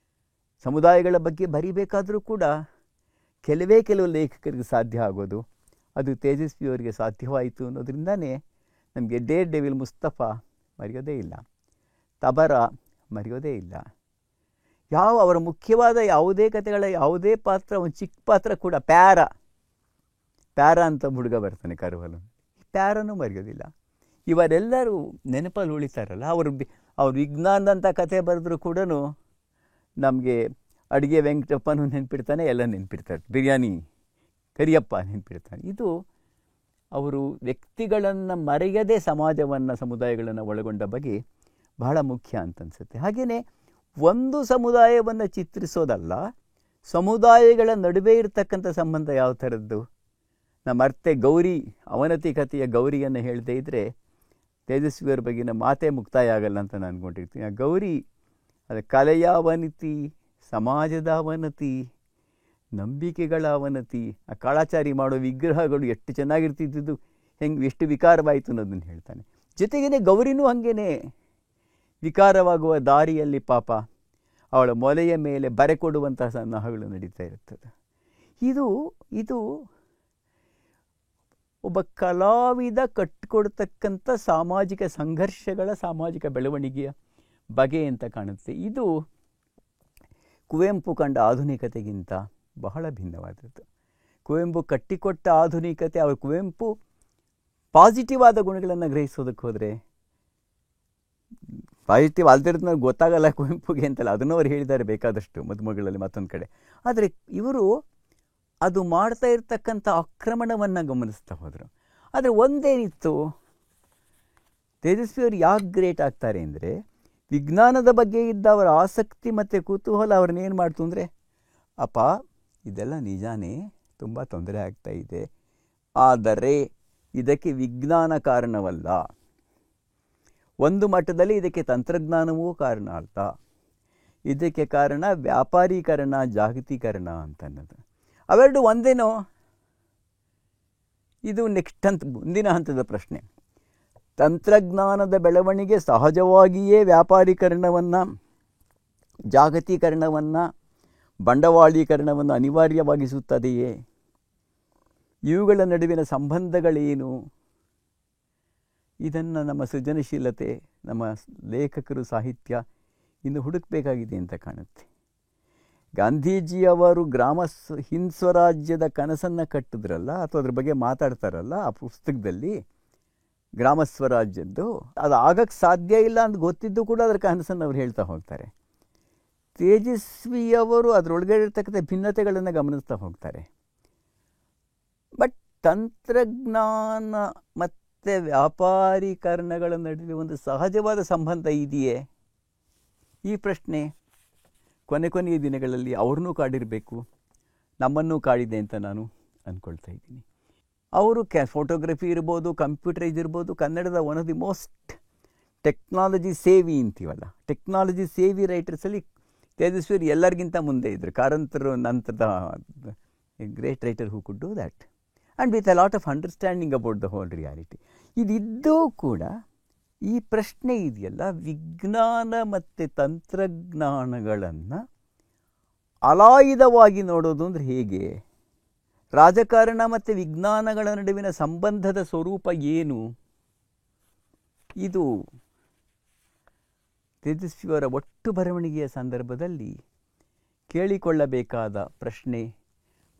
ಸಮುದಾಯಗಳ ಬಗ್ಗೆ ಬರಿಬೇಕಾದರೂ ಕೂಡ ಕೆಲವು ಲೇಖಕರಿಗೆ ಸಾಧ್ಯ ಆಗೋದು, ಅದು ತೇಜಸ್ವಿಯವರಿಗೆ ಸಾಧ್ಯವಾಯಿತು ಅನ್ನೋದ್ರಿಂದನೇ ನಮಗೆ ಡೇರ್ ಡೆವಿಲ್ ಮುಸ್ತಫಾ ಮರೆಯೋದೇ ಇಲ್ಲ, ತಬರ ಮರೆಯೋದೇ ಇಲ್ಲ. ಅವರ ಮುಖ್ಯವಾದ ಯಾವುದೇ ಕಥೆಗಳ ಯಾವುದೇ ಪಾತ್ರ, ಒಂದು ಚಿಕ್ಕ ಪಾತ್ರ ಕೂಡ, ಪ್ಯಾರ ಅಂತ ಹುಡುಗ ಬರ್ತಾನೆ ಕರುವಲು, ಪ್ಯಾರನೂ ಮರೆಯೋದಿಲ್ಲ. ಇವರೆಲ್ಲರೂ ನೆನಪಲ್ಲಿ ಉಳಿತಾರಲ್ಲ. ಅವರು ವಿಜ್ಞಾನದಂಥ ಕಥೆ ಬರೆದ್ರೂ ಕೂಡ ನಮಗೆ ಅಡುಗೆ ವೆಂಕಟಪ್ಪನೂ ನೆನಪಿಡ್ತಾನೆ, ಎಲ್ಲ ನೆನಪಿಡ್ತಾರೆ, ಬಿರಿಯಾನಿ ಕರಿಯಪ್ಪ ನೆನಪಿಡ್ತಾನೆ. ಇದು ಅವರು ವ್ಯಕ್ತಿಗಳನ್ನು ಮರೆಯದೇ ಸಮಾಜವನ್ನು, ಸಮುದಾಯಗಳನ್ನು ಒಳಗೊಂಡ ಬಗ್ಗೆ ಬಹಳ ಮುಖ್ಯ ಅಂತ ಅನಿಸುತ್ತೆ. ಹಾಗೆಯೇ ಒಂದು ಸಮುದಾಯವನ್ನು ಚಿತ್ರಿಸೋದಲ್ಲ, ಸಮುದಾಯಗಳ ನಡುವೆ ಇರತಕ್ಕಂಥ ಸಂಬಂಧ ಯಾವ ಥರದ್ದು. ನಮ್ಮ ಅರ್ತೆ ಗೌರಿ ಅವನತಿ ಕಥೆಯ ಗೌರಿಯನ್ನು ಹೇಳದೇ ಇದ್ದರೆ ತೇಜಸ್ವಿಯವ್ರ ಬಗ್ಗಿನ ಮಾತೇ ಮುಕ್ತಾಯ ಆಗಲ್ಲ ಅಂತ ನಾನು ಅಂದ್ಕೊಂಡಿರ್ತೀನಿ. ಆ ಗೌರಿ ಅದು ಕಲೆಯ ಅವನತಿ, ಸಮಾಜದ ಅವನತಿ, ನಂಬಿಕೆಗಳ ಅವನತಿ. ಆ ಕಾಳಾಚಾರಿ ಮಾಡೋ ವಿಗ್ರಹಗಳು ಎಷ್ಟು ಚೆನ್ನಾಗಿರ್ತಿದ್ದು, ಎಷ್ಟು ವಿಕಾರವಾಯಿತು ಅನ್ನೋದನ್ನು ಹೇಳ್ತಾನೆ. ಜೊತೆಗೇ ಗೌರಿನೂ ಹಾಗೇನೆ ವಿಕಾರವಾಗುವ ದಾರಿಯಲ್ಲಿ ಪಾಪ ಅವಳ ಮೊಲೆಯ ಮೇಲೆ ಬರೆ ಕೊಡುವಂತಹ ಸನ್ನಾಹಗಳು ನಡೀತಾ ಇರ್ತದೆ. ಇದು ಒಬ್ಬ ಕಲಾವಿದ ಕಟ್ಟಿಕೊಡ್ತಕ್ಕಂಥ ಸಾಮಾಜಿಕ ಸಂಘರ್ಷಗಳ, ಸಾಮಾಜಿಕ ಬೆಳವಣಿಗೆಯ ಬಗೆ ಅಂತ ಕಾಣುತ್ತೆ. ಇದು ಕುವೆಂಪು ಕಂಡ ಆಧುನಿಕತೆಗಿಂತ ಬಹಳ ಭಿನ್ನವಾದದ್ದು. ಕುವೆಂಪು ಕಟ್ಟಿಕೊಟ್ಟ ಆಧುನಿಕತೆ, ಅವರು ಕುವೆಂಪು ಪಾಸಿಟಿವ್ ಆದ ಗುಣಗಳನ್ನು ಗ್ರಹಿಸೋದಕ್ಕೆ ಹೋದರೆ, ಪಾಸಿಟಿವ್ ಅಲ್ದಿರೋದು ಗೊತ್ತಾಗಲ್ಲ ಕುವೆಂಪುಗೆ ಅಂತಲ್ಲ, ಅದನ್ನು ಅವ್ರು ಹೇಳಿದ್ದಾರೆ ಬೇಕಾದಷ್ಟು ಮದುಮಗಳಲ್ಲಿ ಮತ್ತೊಂದು ಕಡೆ. ಆದರೆ ಇವರು ಅದು ಮಾಡ್ತಾ ಇರ್ತಕ್ಕಂಥ ಆಕ್ರಮಣವನ್ನು ಗಮನಿಸ್ತಾ ಹೋದರು. ಆದರೆ ಒಂದೇನಿತ್ತು, ತೇಜಸ್ವಿಯವರು ಯಾಕೆ ಗ್ರೇಟ್ ಆಗ್ತಾರೆ ಅಂದರೆ, ವಿಜ್ಞಾನದ ಬಗ್ಗೆ ಇದ್ದ ಅವರ ಆಸಕ್ತಿ ಮತ್ತು ಕುತೂಹಲ ಅವ್ರನ್ನೇನು ಮಾಡ್ತು ಅಂದರೆ, ಅಪ್ಪ ಇದೆಲ್ಲ ನಿಜಾನೇ, ತುಂಬ ತೊಂದರೆ ಆಗ್ತಾ ಇದೆ, ಆದರೆ ಇದಕ್ಕೆ ವಿಜ್ಞಾನ ಕಾರಣವಲ್ಲ, ಒಂದು ಮಟ್ಟದಲ್ಲಿ ಇದಕ್ಕೆ ತಂತ್ರಜ್ಞಾನವೂ ಕಾರಣ ಅಲ್ಲ, ಇದಕ್ಕೆ ಕಾರಣ ವ್ಯಾಪಾರೀಕರಣ, ಜಾಗತೀಕರಣ ಅಂತನ್ನೋದು. ಅವೆರಡು ಒಂದೇನೋ? ಇದು ಮುಂದಿನ ಹಂತದ ಪ್ರಶ್ನೆ. ತಂತ್ರಜ್ಞಾನದ ಬೆಳವಣಿಗೆ ಸಹಜವಾಗಿಯೇ ವ್ಯಾಪಾರೀಕರಣವನ್ನು, ಜಾಗತೀಕರಣವನ್ನು, ಬಂಡವಾಳೀಕರಣವನ್ನು ಅನಿವಾರ್ಯವಾಗಿಸುತ್ತದೆಯೇ? ಇವುಗಳ ನಡುವಿನ ಸಂಬಂಧಗಳೇನು? ಇದನ್ನು ನಮ್ಮ ಸೃಜನಶೀಲತೆ, ನಮ್ಮ ಲೇಖಕರು, ಸಾಹಿತ್ಯ ಇನ್ನು ಹುಡುಕಬೇಕಾಗಿದೆ ಅಂತ ಕಾಣುತ್ತೆ. ಗಾಂಧೀಜಿಯವರು ಹಿಂದ್ ಸ್ವರಾಜ್ಯದ ಕನಸನ್ನು ಕಟ್ಟಿದ್ರಲ್ಲ, ಅಥವಾ ಅದ್ರ ಬಗ್ಗೆ ಮಾತಾಡ್ತಾರಲ್ಲ ಆ ಪುಸ್ತಕದಲ್ಲಿ, ಗ್ರಾಮ ಸ್ವರಾಜ್ಯದ್ದು, ಅದು ಆಗಕ್ಕೆ ಸಾಧ್ಯ ಇಲ್ಲ ಅಂತ ಗೊತ್ತಿದ್ದು ಕೂಡ ಅದರ ಕನಸನ್ನು ಅವ್ರು ಹೇಳ್ತಾ ಹೋಗ್ತಾರೆ. ತೇಜಸ್ವಿಯವರು ಅದರೊಳಗಡೆ ಇರ್ತಕ್ಕಂಥ ಭಿನ್ನತೆಗಳನ್ನು ಗಮನಿಸ್ತಾ ಹೋಗ್ತಾರೆ. ಬಟ್ ತಂತ್ರಜ್ಞಾನ ಮತ್ತು ವ್ಯಾಪಾರೀಕರಣಗಳ ನಡುವೆ ಒಂದು ಸಹಜವಾದ ಸಂಬಂಧ ಇದೆಯೇ? ಈ ಪ್ರಶ್ನೆ ಕೊನೆಯ ದಿನಗಳಲ್ಲಿ ಅವ್ರನ್ನೂ ಕಾಡಿರಬೇಕು, ನಮ್ಮನ್ನೂ ಕಾಡಿದೆ ಅಂತ ನಾನು ಅಂದ್ಕೊಳ್ತಾ ಇದ್ದೀನಿ. ಅವರು ಫೋಟೋಗ್ರಫಿ ಇರ್ಬೋದು, ಕಂಪ್ಯೂಟರೈಸ್ ಇರ್ಬೋದು, ಕನ್ನಡದ one of the most technology savvy ಅಂತೀವಲ್ಲ, ಟೆಕ್ನಾಲಜಿ ಸೇವಿ ರೈಟರ್ಸಲ್ಲಿ ತೇಜಸ್ವಿ ಎಲ್ಲರಿಗಿಂತ ಮುಂದೆ ಇದ್ದರು. ಕಾರಂತರು ನಂತರದ great writer who could do that and with a lot of understanding about the whole reality. ಇದಿದ್ದೂ ಕೂಡ ಈ ಪ್ರಶ್ನೆ ಇದೆಯಲ್ಲ, ವಿಜ್ಞಾನ ಮತ್ತು ತಂತ್ರಜ್ಞಾನಗಳನ್ನು ಅಲಾಯುಧವಾಗಿ ನೋಡೋದು ಅಂದರೆ ಹೇಗೆ, ರಾಜಕಾರಣ ಮತ್ತು ವಿಜ್ಞಾನಗಳ ನಡುವಿನ ಸಂಬಂಧದ ಸ್ವರೂಪ ಏನು, ಇದು ತೇಜಸ್ವಿಯವರ ಒಟ್ಟು ಬರವಣಿಗೆಯ ಸಂದರ್ಭದಲ್ಲಿ ಕೇಳಿಕೊಳ್ಳಬೇಕಾದ ಪ್ರಶ್ನೆ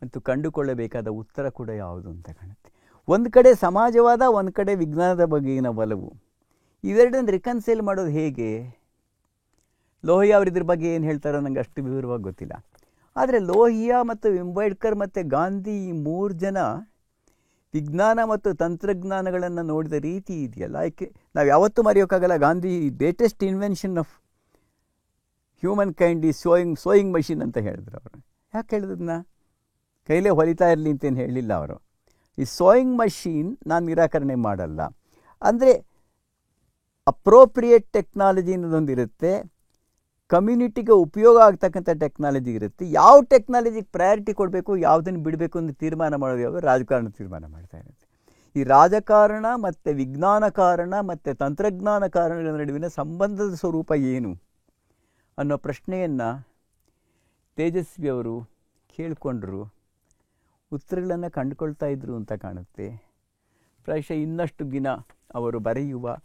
ಮತ್ತು ಕಂಡುಕೊಳ್ಳಬೇಕಾದ ಉತ್ತರ ಕೂಡ ಯಾವುದು ಅಂತ ಕಾಣುತ್ತೆ. ಒಂದು ಕಡೆ ಸಮಾಜವಾದ, ಒಂದು ಕಡೆ ವಿಜ್ಞಾನದ ಬಗೆಗಿನ ಒಲವು, ಇವೆರಡನ್ನು ರಿಕನ್ಸೈಲ್ ಮಾಡೋದು ಹೇಗೆ? ಲೋಹಿಯಾ ಅವರು ಇದ್ರ ಬಗ್ಗೆ ಏನು ಹೇಳ್ತಾರೋ ನನಗೆ ಅಷ್ಟು ವಿವರವಾಗಿ ಗೊತ್ತಿಲ್ಲ. ಆದರೆ ಲೋಹಿಯಾ ಮತ್ತು ಅಂಬೇಡ್ಕರ್ ಮತ್ತು ಗಾಂಧಿ ಈ 3 ಜನ ವಿಜ್ಞಾನ ಮತ್ತು ತಂತ್ರಜ್ಞಾನಗಳನ್ನು ನೋಡಿದ ರೀತಿ ಇದೆಯಲ್ಲ, ಯಾಕೆ ನಾವು ಯಾವತ್ತೂ ಮರೆಯೋಕ್ಕಾಗಲ್ಲ. Gandhi greatest invention of humankind ಈ ಸೋಯಿಂಗ್ ಮಷಿನ್ ಅಂತ ಹೇಳಿದ್ರು ಅವರು. ಯಾಕೆ ಹೇಳಿದ್ರನ್ನ ಕೈಲೇ ಹೊಲಿತಾ ಇರಲಿ ಅಂತೇನು ಹೇಳಲಿಲ್ಲ ಅವರು. ಈ ಸೋಯಿಂಗ್ ಮಷೀನ್ ನಾನು ನಿರಾಕರಣೆ ಮಾಡಲ್ಲ. ಅಂದರೆ ಅಪ್ರೋಪ್ರಿಯೇಟ್ ಟೆಕ್ನಾಲಜಿ ಅನ್ನೋದೊಂದಿರುತ್ತೆ, ಕಮ್ಯುನಿಟಿಗೆ ಉಪಯೋಗ ಆಗ್ತಕ್ಕಂಥ ಟೆಕ್ನಾಲಜಿ ಇರುತ್ತೆ. ಯಾವ ಟೆಕ್ನಾಲಜಿಗೆ ಪ್ರಯಾರಿಟಿ ಕೊಡಬೇಕು, ಯಾವುದನ್ನು ಬಿಡಬೇಕು ಅಂತ ತೀರ್ಮಾನ ಮಾಡೋದು ಯಾವಾಗ ರಾಜಕಾರಣ ತೀರ್ಮಾನ ಮಾಡ್ತಾ ಇರುತ್ತೆ. ಈ ರಾಜಕಾರಣ ಮತ್ತು ವಿಜ್ಞಾನ ಕಾರಣ ಮತ್ತು ತಂತ್ರಜ್ಞಾನ ಕಾರಣಗಳ ನಡುವಿನ ಸಂಬಂಧದ ಸ್ವರೂಪ ಏನು ಅನ್ನೋ ಪ್ರಶ್ನೆಯನ್ನು ತೇಜಸ್ವಿಯವರು ಕೇಳಿಕೊಂಡ್ರು, ಉತ್ತರಗಳನ್ನು ಕಂಡುಕೊಳ್ತಾ ಇದ್ರು ಅಂತ ಕಾಣುತ್ತೆ. ಪ್ರಾಯಶಃ ಇನ್ನಷ್ಟು ದಿನ ಅವರು ಬರೆಯುವ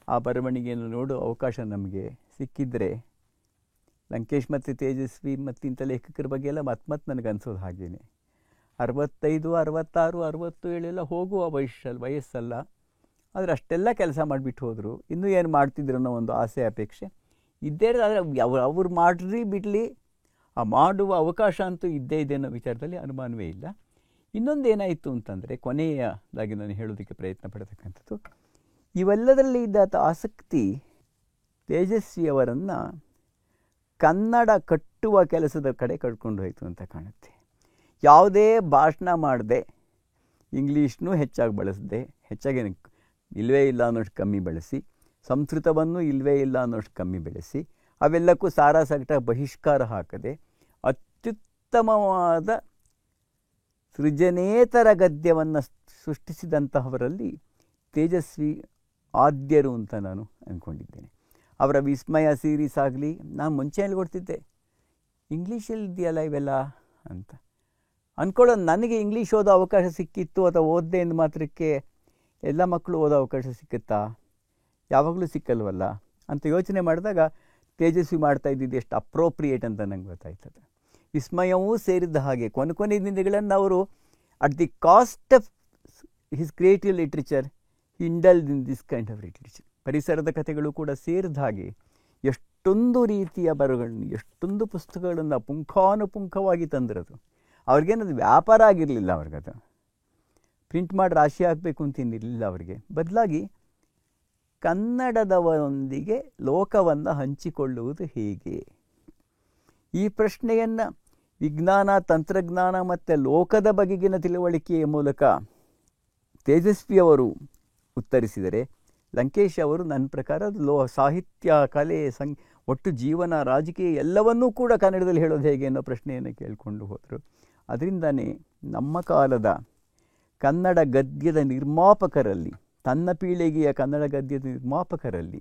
ಆ ಬರವಣಿಗೆಯನ್ನು ನೋಡೋ ಅವಕಾಶ ನಮಗೆ ಸಿಕ್ಕಿದರೆ ಲಂಕೇಶ್ ಮತ್ತು ತೇಜಸ್ವಿ ಮತ್ತು ಇಂಥ ಲೇಖಕರ ಬಗ್ಗೆ ಎಲ್ಲ ಮತ್ತೆ ನನಗನ್ಸೋದು ಹಾಗೇನೆ. 65, 66, 67 ಎಲ್ಲ ಹೋಗುವ ವಯಸ್ಸಲ್ಲ, ಆದರೆ ಅಷ್ಟೆಲ್ಲ ಕೆಲಸ ಮಾಡಿಬಿಟ್ಟು ಹೋದರು. ಇನ್ನೂ ಏನು ಮಾಡ್ತಿದ್ರು ಅನ್ನೋ ಒಂದು ಆಸೆ ಅಪೇಕ್ಷೆ ಇದ್ದೇ. ಆದರೆ ಅವ್ರು ಮಾಡ್ರಿ ಬಿಡಲಿ, ಆ ಮಾಡುವ ಅವಕಾಶ ಅಂತೂ ಇದ್ದೇ ಇದೆ ಅನ್ನೋ ವಿಚಾರದಲ್ಲಿ ಅನುಮಾನವೇ ಇಲ್ಲ. ಇನ್ನೊಂದು ಏನಾಯಿತು ಅಂತಂದರೆ, ಕೊನೆಯದಾಗಿ ನಾನು ಹೇಳೋದಕ್ಕೆ ಪ್ರಯತ್ನ ಪಡ್ತಕ್ಕಂಥದ್ದು, ಇವೆಲ್ಲದರಲ್ಲಿ ಇದ್ದ ಆಸಕ್ತಿ ತೇಜಸ್ವಿಯವರನ್ನು ಕನ್ನಡ ಕಟ್ಟುವ ಕೆಲಸದ ಕಡೆ ಕಳ್ಕೊಂಡು ಹೋಯಿತು ಅಂತ ಕಾಣುತ್ತೆ. ಯಾವುದೇ ಭಾಷಣ ಮಾಡದೆ, ಇಂಗ್ಲೀಷ್ನೂ ಹೆಚ್ಚಾಗಿ ಬಳಸದೆ, ಹೆಚ್ಚಾಗಿ ಇಲ್ಲವೇ ಇಲ್ಲ ಅನ್ನೋಷ್ಟು ಕಮ್ಮಿ ಬಳಸಿ, ಸಂಸ್ಕೃತವನ್ನು ಇಲ್ಲವೇ ಇಲ್ಲ ಅನ್ನೋಷ್ಟು ಕಮ್ಮಿ ಬೆಳೆಸಿ, ಅವೆಲ್ಲಕ್ಕೂ ಸಾರಾಸಗಟ ಬಹಿಷ್ಕಾರ ಹಾಕದೆ ಅತ್ಯುತ್ತಮವಾದ ಸೃಜನೇತರ ಗದ್ಯವನ್ನು ಸೃಷ್ಟಿಸಿದಂತಹವರಲ್ಲಿ ತೇಜಸ್ವಿ ಆದ್ಯರು ಅಂತ ನಾನು ಅಂದ್ಕೊಂಡಿದ್ದೇನೆ. ಅವರ ವಿಸ್ಮಯ ಸೀರೀಸ್ ಆಗಲಿ, ನಾನು ಮುಂಚೆ ಹೇಳ್ಕೊಡ್ತಿದ್ದೆ ಇಂಗ್ಲೀಷಲ್ಲಿ ಇದೆಯಲ್ಲ ಇವೆಲ್ಲ ಅಂತ ಅಂದ್ಕೊಳ್ಳೋದು. ನನಗೆ ಇಂಗ್ಲೀಷ್ ಓದೋ ಅವಕಾಶ ಸಿಕ್ಕಿತ್ತು ಅಥವಾ ಓದ್ದೆ ಎಂದು ಮಾತ್ರಕ್ಕೆ ಎಲ್ಲ ಮಕ್ಕಳು ಓದೋ ಅವಕಾಶ ಸಿಕ್ಕುತ್ತಾ? ಯಾವಾಗಲೂ ಸಿಕ್ಕಲ್ವಲ್ಲ ಅಂತ ಯೋಚನೆ ಮಾಡಿದಾಗ ತೇಜಸ್ವಿ ಮಾಡ್ತಾ ಇದ್ದಿದ್ದು ಎಷ್ಟು ಅಪ್ರೋಪ್ರಿಯೇಟ್ ಅಂತ ನಂಗೆ ಗೊತ್ತಾಯ್ತದೆ. ವಿಸ್ಮಯವೂ ಸೇರಿದ್ದ ಹಾಗೆ ಕೊನೆ ದಿನಗಳನ್ನು ಅವರು at the cost of his creative literature indulged in this kind of literature. ಪರಿಸರದ ಕಥೆಗಳು ಕೂಡ ಸೇರಿದ ಹಾಗೆ ಎಷ್ಟೊಂದು ರೀತಿಯ ಬರಹಗಳನ್ನು, ಎಷ್ಟೊಂದು ಪುಸ್ತಕಗಳನ್ನು ಪುಂಖಾನುಪುಂಖವಾಗಿ ತಂದಿರೋದು. ಅವ್ರಿಗೇನದು ವ್ಯಾಪಾರ ಆಗಿರಲಿಲ್ಲ, ಅವ್ರಿಗದು ಪ್ರಿಂಟ್ ಮಾಡಿ ರಾಶಿ ಹಾಕಬೇಕು ಅಂತೇನಿರಲಿಲ್ಲ ಅವರಿಗೆ. ಬದಲಾಗಿ ಕನ್ನಡದವರೊಂದಿಗೆ ಲೋಕವನ್ನು ಹಂಚಿಕೊಳ್ಳುವುದು ಹೇಗೆ, ಈ ಪ್ರಶ್ನೆಯನ್ನು ವಿಜ್ಞಾನ, ತಂತ್ರಜ್ಞಾನ ಮತ್ತು ಲೋಕದ ಬಗೆಗಿನ ತಿಳುವಳಿಕೆಯ ಮೂಲಕ ತೇಜಸ್ವಿಯವರು ಉತ್ತರಿಸಿದರೆ, ಲಂಕೇಶ್ ಅವರು ನನ್ನ ಪ್ರಕಾರ ಸಾಹಿತ್ಯ, ಕಲೆ, ಒಟ್ಟು ಜೀವನ, ರಾಜಕೀಯ ಎಲ್ಲವನ್ನೂ ಕೂಡ ಕನ್ನಡದಲ್ಲಿ ಹೇಳೋದು ಹೇಗೆ ಅನ್ನೋ ಪ್ರಶ್ನೆಯನ್ನು ಕೇಳಿಕೊಂಡು ಹೋದರು. ಅದರಿಂದನೇ ನಮ್ಮ ಕಾಲದ ಕನ್ನಡ ಗದ್ಯದ ನಿರ್ಮಾಪಕರಲ್ಲಿ, ತನ್ನ ಪೀಳಿಗೆಯ ಕನ್ನಡ ಗದ್ಯದ ನಿರ್ಮಾಪಕರಲ್ಲಿ,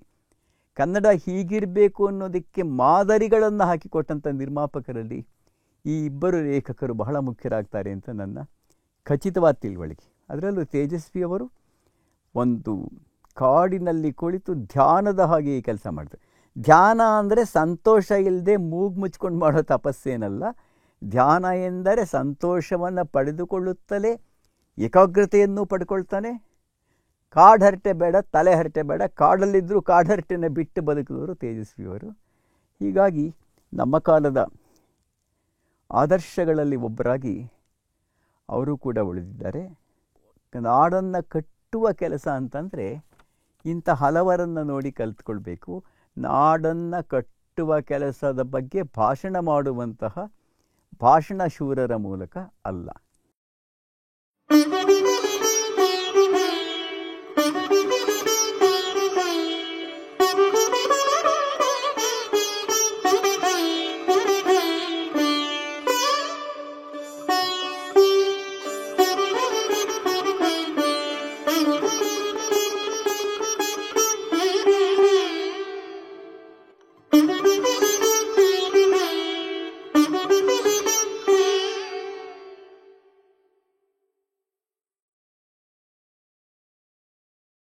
ಕನ್ನಡ ಹೀಗಿರಬೇಕು ಅನ್ನೋದಕ್ಕೆ ಮಾದರಿಗಳನ್ನು ಹಾಕಿಕೊಟ್ಟಂಥ ನಿರ್ಮಾಪಕರಲ್ಲಿ ಈ ಇಬ್ಬರು ಲೇಖಕರು ಬಹಳ ಮುಖ್ಯರಾಗ್ತಾರೆ ಅಂತ ನನ್ನ ಖಚಿತವಾದ ತಿಳುವಳಿಕೆ. ಅದರಲ್ಲೂ ತೇಜಸ್ವಿಯವರು ಒಂದು ಕಾಡಿನಲ್ಲಿ ಕುಳಿತು ಧ್ಯಾನದ ಹಾಗೆ ಈ ಕೆಲಸ ಮಾಡ್ತಾರೆ. ಧ್ಯಾನ ಅಂದರೆ ಸಂತೋಷ ಇಲ್ಲದೆ ಮೂಗು ಮುಚ್ಕೊಂಡು ಮಾಡೋ ತಪಸ್ಸೇನಲ್ಲ. ಧ್ಯಾನ ಎಂದರೆ ಸಂತೋಷವನ್ನು ಪಡೆದುಕೊಳ್ಳುತ್ತಲೇ ಏಕಾಗ್ರತೆಯನ್ನು ಪಡ್ಕೊಳ್ತಾನೆ. ಕಾಡು ಹರಟೆ ಬೇಡ, ತಲೆ ಹರಟೆ ಬೇಡ, ಕಾಡಲ್ಲಿದ್ದರೂ ಕಾಡು ಹರಟೆನ ಬಿಟ್ಟು ಬದುಕಿದವರು ತೇಜಸ್ವಿಯವರು. ಹೀಗಾಗಿ ನಮ್ಮ ಕಾಲದ ಆದರ್ಶಗಳಲ್ಲಿ ಒಬ್ಬರಾಗಿ ಅವರು ಕೂಡ ಉಳಿದಿದ್ದಾರೆ. ನಾಡನ್ನು ಕಟ್ಟುವ ಕೆಲಸ ಅಂತಂದರೆ ಇಂಥ ಹಲವರನ್ನು ನೋಡಿ ಕಲಿತ್ಕೊಳ್ಬೇಕು. ನಾಡನ್ನು ಕಟ್ಟುವ ಕೆಲಸದ ಬಗ್ಗೆ ಭಾಷಣ ಮಾಡುವಂತಹ ಭಾಷಣ ಶೂರರ ಮೂಲಕ ಅಲ್ಲ.